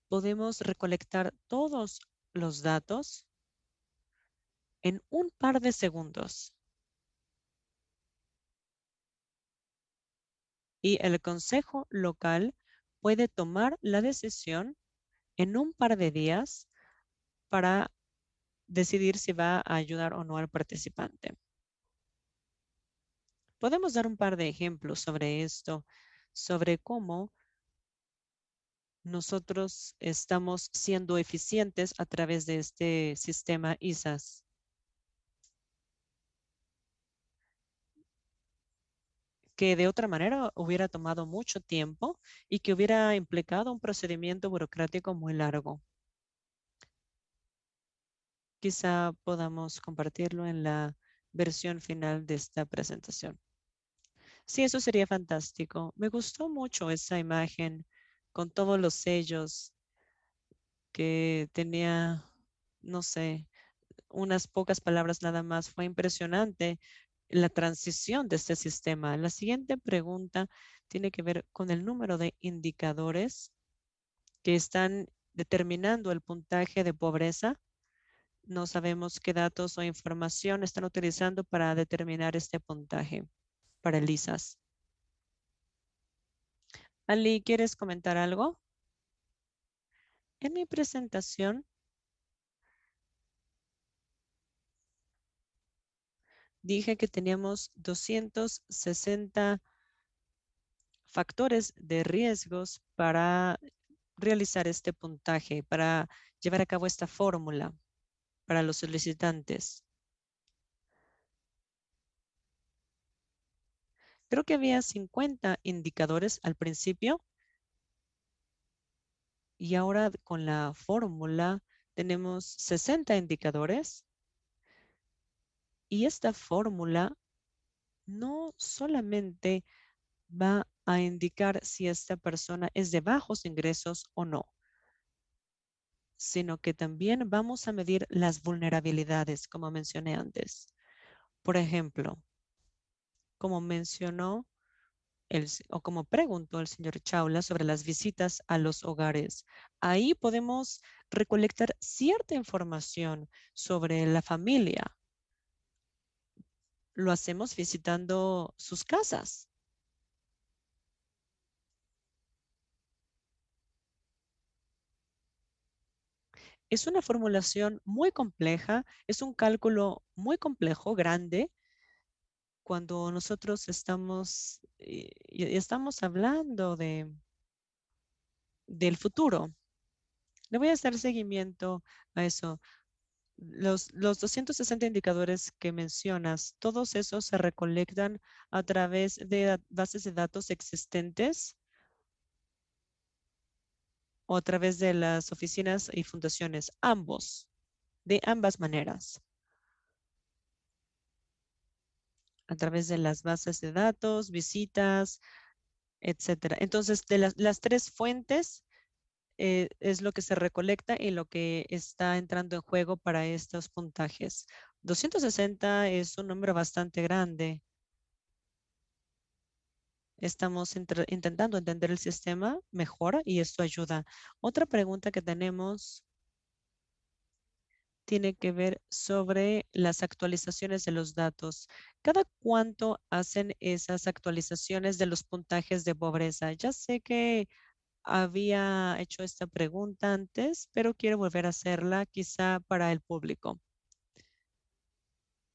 podemos recolectar todos los datos en un par de segundos. Y el consejo local puede tomar la decisión en un par de días para decidir si va a ayudar o no al participante. Podemos dar un par de ejemplos sobre esto, sobre cómo nosotros estamos siendo eficientes a través de este sistema ISAS. Que de otra manera hubiera tomado mucho tiempo y que hubiera implicado un procedimiento burocrático muy largo. Quizá podamos compartirlo en la versión final de esta presentación. Sí, eso sería fantástico. Me gustó mucho esa imagen con todos los sellos que tenía, no sé, unas pocas palabras nada más. Fue impresionante la transición de este sistema. La siguiente pregunta tiene que ver con el número de indicadores que están determinando el puntaje de pobreza. No sabemos qué datos o información están utilizando para determinar este puntaje para el ISAS. Ali, ¿quieres comentar algo? En mi presentación dije que teníamos 260 factores de riesgos para realizar este puntaje, para llevar a cabo esta fórmula para los solicitantes. Creo que había 50 indicadores al principio y ahora con la fórmula tenemos 60 indicadores y esta fórmula no solamente va a indicar si esta persona es de bajos ingresos o no, sino que también vamos a medir las vulnerabilidades, como mencioné antes. Por ejemplo, como mencionó o como preguntó el señor Chaula sobre las visitas a los hogares. Ahí podemos recolectar cierta información sobre la familia. Lo hacemos visitando sus casas. Es una formulación muy compleja, es un cálculo muy complejo, grande, cuando nosotros estamos hablando del futuro. Le voy a hacer seguimiento a eso. Los 260 indicadores que mencionas, todos esos se recolectan a través de bases de datos existentes o a través de las oficinas y fundaciones, ambos, de ambas maneras. A través de las bases de datos, visitas, etcétera. Entonces, de las tres fuentes es lo que se recolecta y lo que está entrando en juego para estos puntajes. 260 es un número bastante grande. Estamos intentando entender el sistema mejor y esto ayuda. Otra pregunta que tenemos tiene que ver sobre las actualizaciones de los datos. ¿Cada cuánto hacen esas actualizaciones de los puntajes de pobreza? Ya sé que había hecho esta pregunta antes, pero quiero volver a hacerla quizá para el público.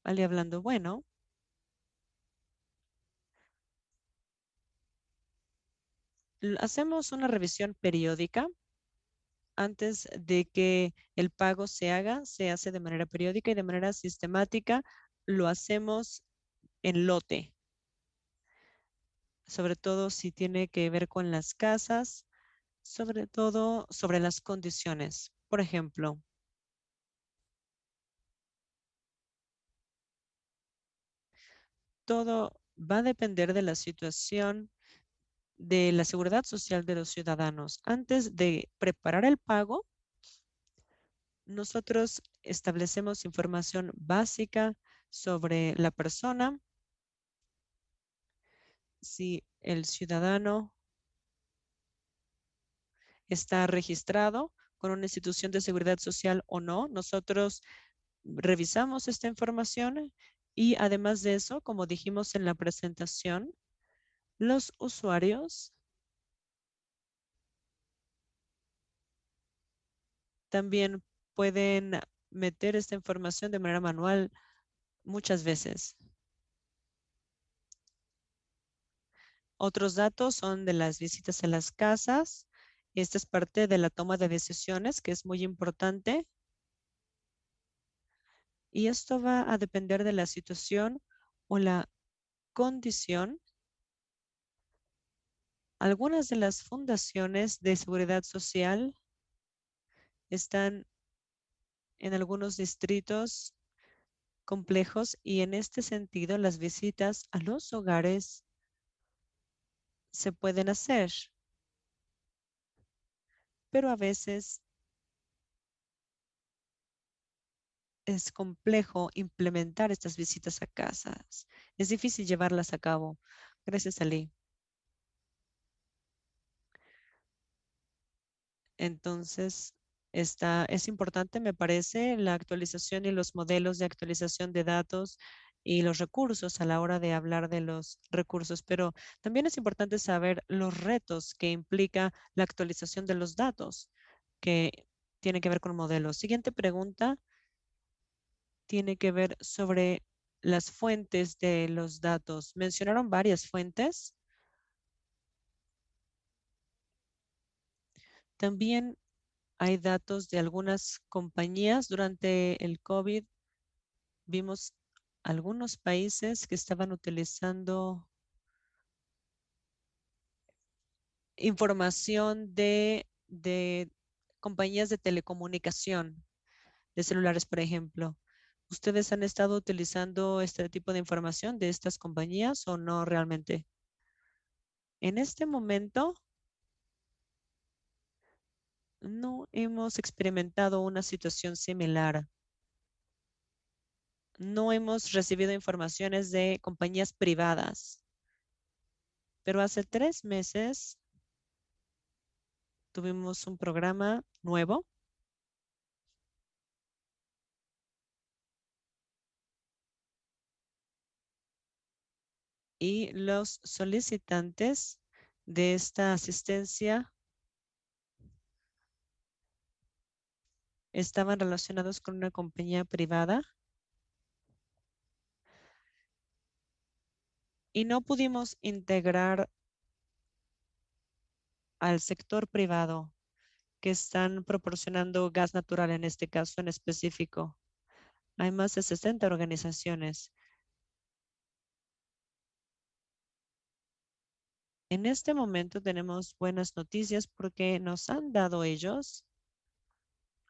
Vale, hablando, bueno, hacemos una revisión periódica antes de que el pago se haga, se hace de manera periódica y de manera sistemática. Lo hacemos en lote, sobre todo si tiene que ver con las casas, sobre todo sobre las condiciones. Por ejemplo, todo va a depender de la situación de la seguridad social de los ciudadanos. Antes de preparar el pago, nosotros establecemos información básica sobre la persona, si el ciudadano está registrado con una institución de seguridad social o no. Nosotros revisamos esta información y además de eso, como dijimos en la presentación, los usuarios también pueden meter esta información de manera manual muchas veces. Otros datos son de las visitas a las casas. Esta es parte de la toma de decisiones, que es muy importante. Y esto va a depender de la situación o la condición. Algunas de las fundaciones de seguridad social están en algunos distritos complejos y en este sentido las visitas a los hogares se pueden hacer, pero a veces es complejo implementar estas visitas a casas. Es difícil llevarlas a cabo. Gracias, Ali. Entonces, es importante, me parece, la actualización y los modelos de actualización de datos y los recursos a la hora de hablar de los recursos, pero también es importante saber los retos que implica la actualización de los datos que tiene que ver con modelos. Siguiente pregunta tiene que ver sobre las fuentes de los datos. Mencionaron varias fuentes. También hay datos de algunas compañías. Durante el COVID vimos algunos países que estaban utilizando información de compañías de telecomunicación, de celulares, por ejemplo. ¿Ustedes han estado utilizando este tipo de información de estas compañías o no realmente? En este momento no hemos experimentado una situación similar. No hemos recibido informaciones de compañías privadas, pero hace 3 meses tuvimos un programa nuevo y los solicitantes de esta asistencia estaban relacionados con una compañía privada y no pudimos integrar al sector privado que están proporcionando gas natural en este caso en específico. Hay más de 60 organizaciones. En este momento tenemos buenas noticias porque nos han dado ellos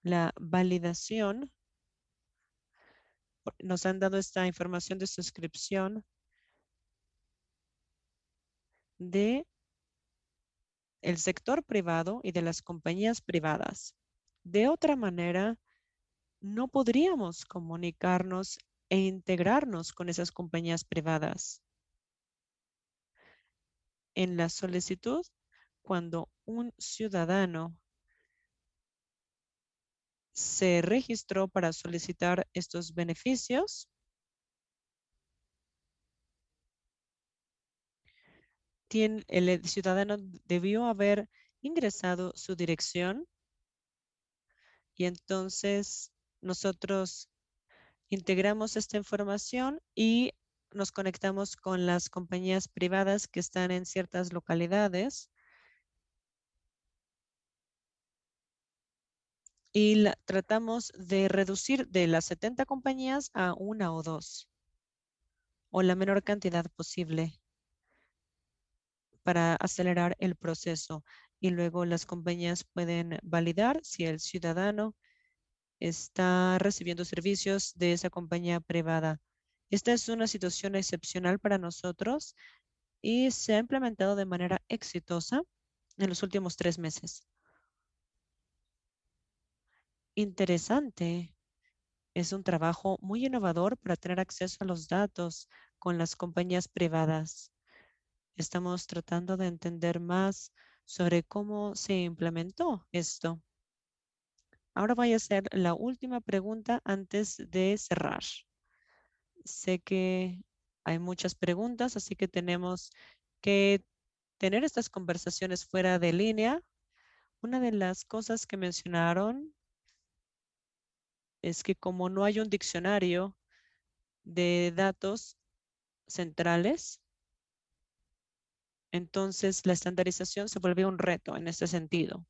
la validación, nos han dado esta información de suscripción de el sector privado y de las compañías privadas. De otra manera, no podríamos comunicarnos e integrarnos con esas compañías privadas. en la solicitud, cuando un ciudadano se registró para solicitar estos beneficios, el ciudadano debió haber ingresado su dirección y entonces nosotros integramos esta información y nos conectamos con las compañías privadas que están en ciertas localidades y tratamos de reducir de las 70 compañías a una o dos o la menor cantidad posible para acelerar el proceso. Y luego las compañías pueden validar si el ciudadano está recibiendo servicios de esa compañía privada. Esta es una situación excepcional para nosotros y se ha implementado de manera exitosa en los últimos 3 meses. Interesante. Es un trabajo muy innovador para tener acceso a los datos con las compañías privadas. Estamos tratando de entender más sobre cómo se implementó esto. Ahora voy a hacer la última pregunta antes de cerrar. Sé que hay muchas preguntas, así que tenemos que tener estas conversaciones fuera de línea. Una de las cosas que mencionaron es que como no hay un diccionario de datos centrales, entonces la estandarización se volvió un reto en este sentido.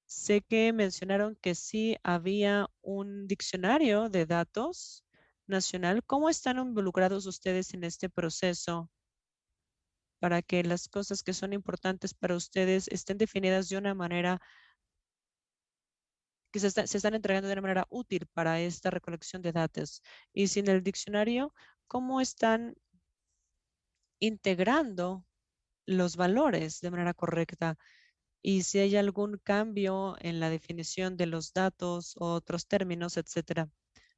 Sé que mencionaron que sí había un diccionario de datos nacional. ¿Cómo están involucrados ustedes en este proceso para que las cosas que son importantes para ustedes estén definidas de una manera que se están entregando de una manera útil para esta recolección de datos? Y sin el diccionario, ¿cómo están integrando los valores de manera correcta? Y si hay algún cambio en la definición de los datos o otros términos, etcétera.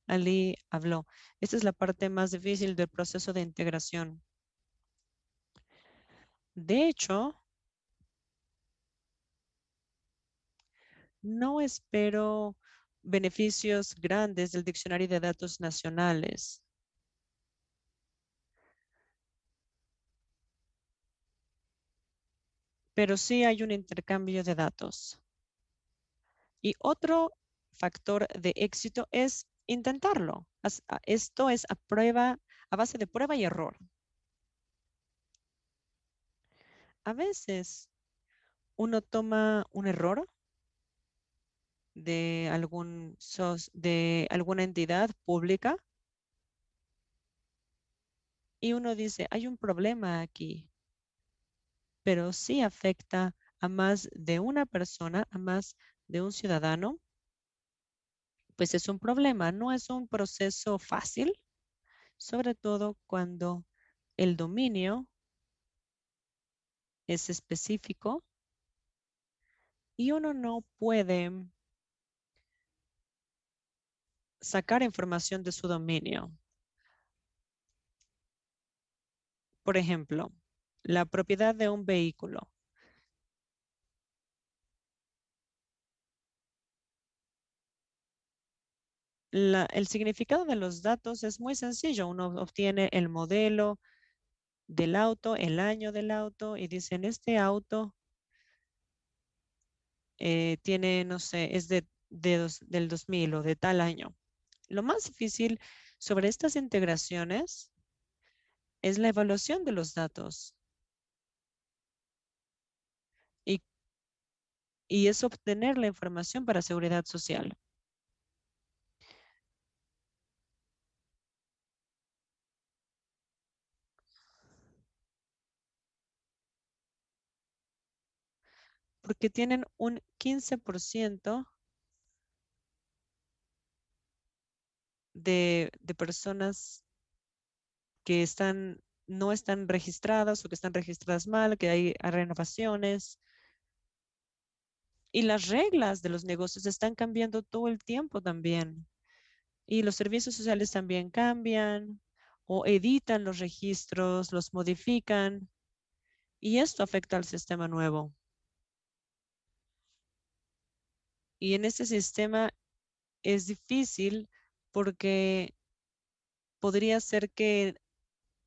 Ali habló. Esta es la parte más difícil del proceso de integración. De hecho, no espero beneficios grandes del diccionario de datos nacionales. Pero sí hay un intercambio de datos. Y otro factor de éxito es intentarlo. Esto es a base de prueba y error. A veces uno toma un error de alguna entidad pública y uno dice, hay un problema aquí, pero sí afecta a más de una persona, a más de un ciudadano, pues es un problema, no es un proceso fácil, sobre todo cuando el dominio es específico y uno no puede sacar información de su dominio. Por ejemplo, la propiedad de un vehículo. El significado de los datos es muy sencillo. Uno obtiene el modelo del auto, el año del auto y dicen, este auto tiene, no sé, es del 2000 o de tal año. Lo más difícil sobre estas integraciones es la evaluación de los datos y, y es obtener la información para seguridad social. Porque tienen un 15% de personas que no están registradas o que están registradas mal, que hay renovaciones. Y las reglas de los negocios están cambiando todo el tiempo también. Y los servicios sociales también cambian o editan los registros, los modifican. Y esto afecta al sistema nuevo. Y en este sistema es difícil porque podría ser que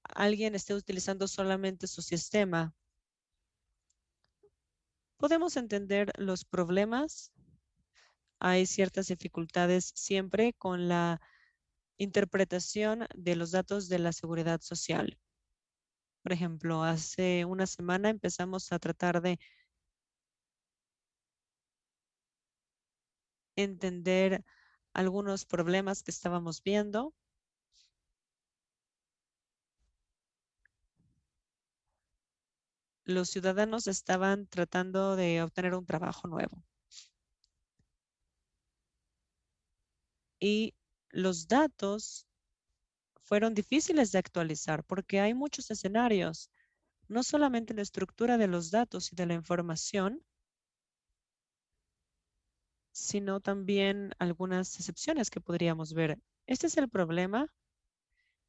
alguien esté utilizando solamente su sistema. Podemos entender los problemas. Hay ciertas dificultades siempre con la interpretación de los datos de la seguridad social. Por ejemplo, hace una semana empezamos a tratar de entender algunos problemas que estábamos viendo. Los ciudadanos estaban tratando de obtener un trabajo nuevo. Y los datos fueron difíciles de actualizar porque hay muchos escenarios, no solamente la estructura de los datos y de la información, sino también algunas excepciones que podríamos ver. Este es el problema,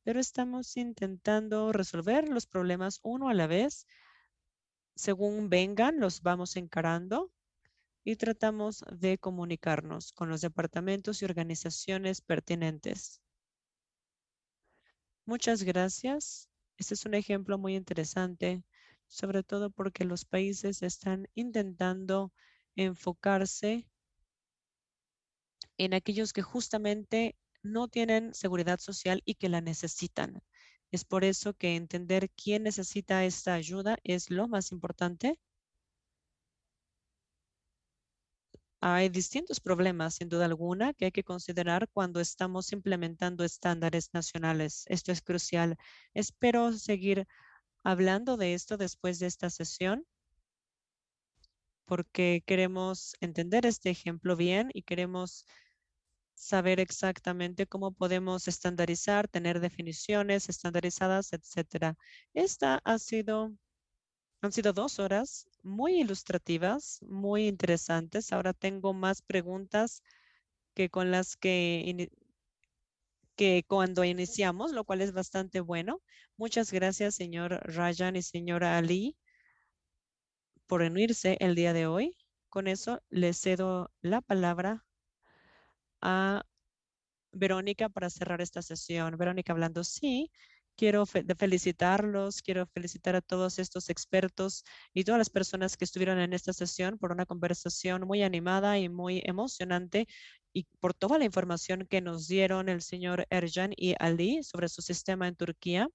pero estamos intentando resolver los problemas uno a la vez. Según vengan, los vamos encarando y tratamos de comunicarnos con los departamentos y organizaciones pertinentes. Muchas gracias. Este es un ejemplo muy interesante, sobre todo porque los países están intentando enfocarse en aquellos que justamente no tienen seguridad social y que la necesitan. Es por eso que entender quién necesita esta ayuda es lo más importante. Hay distintos problemas, sin duda alguna, que hay que considerar cuando estamos implementando estándares nacionales. Esto es crucial. Espero seguir hablando de esto después de esta sesión, porque queremos entender este ejemplo bien y queremos saber exactamente cómo podemos estandarizar, tener definiciones estandarizadas, etcétera. Han sido 2 horas muy ilustrativas, muy interesantes. Ahora tengo más preguntas que con las que cuando iniciamos, lo cual es bastante bueno. Muchas gracias, señor Rajan y señora Ali, por unirse el día de hoy. Con eso le cedo la palabra a Verónica para cerrar esta sesión. Verónica hablando, sí, quiero felicitarlos, quiero felicitar a todos estos expertos y todas las personas que estuvieron en esta sesión por una conversación muy animada y muy emocionante y por toda la información que nos dieron el señor Ercan y Ali sobre su sistema en Turquía.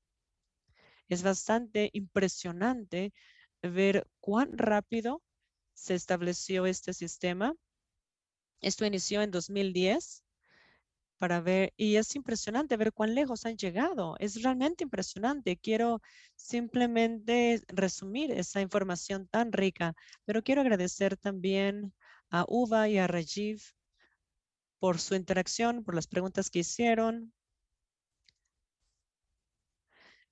Es bastante impresionante ver cuán rápido se estableció este sistema. Esto inició en 2010 para ver, y es impresionante ver cuán lejos han llegado. Es realmente impresionante. Quiero simplemente resumir esa información tan rica, pero quiero agradecer también a Uva y a Rajiv por su interacción, por las preguntas que hicieron,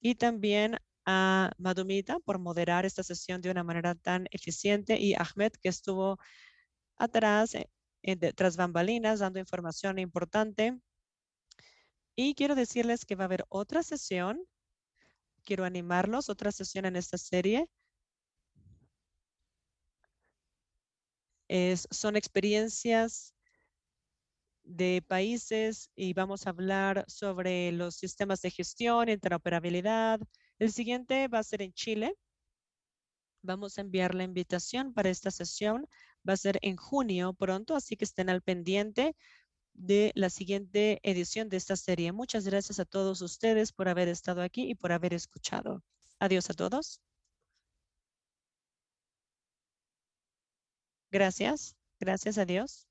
y también a Madhumita por moderar esta sesión de una manera tan eficiente, y Ahmed, que estuvo atrás, tras bambalinas, dando información importante. Y quiero decirles que va a haber otra sesión. Quiero animarlos, otra sesión en esta serie. Son experiencias de países y vamos a hablar sobre los sistemas de gestión, interoperabilidad. El siguiente va a ser en Chile. Vamos a enviar la invitación para esta sesión. Va a ser en junio pronto, así que estén al pendiente de la siguiente edición de esta serie. Muchas gracias a todos ustedes por haber estado aquí y por haber escuchado. Adiós a todos. Gracias. Gracias a Dios.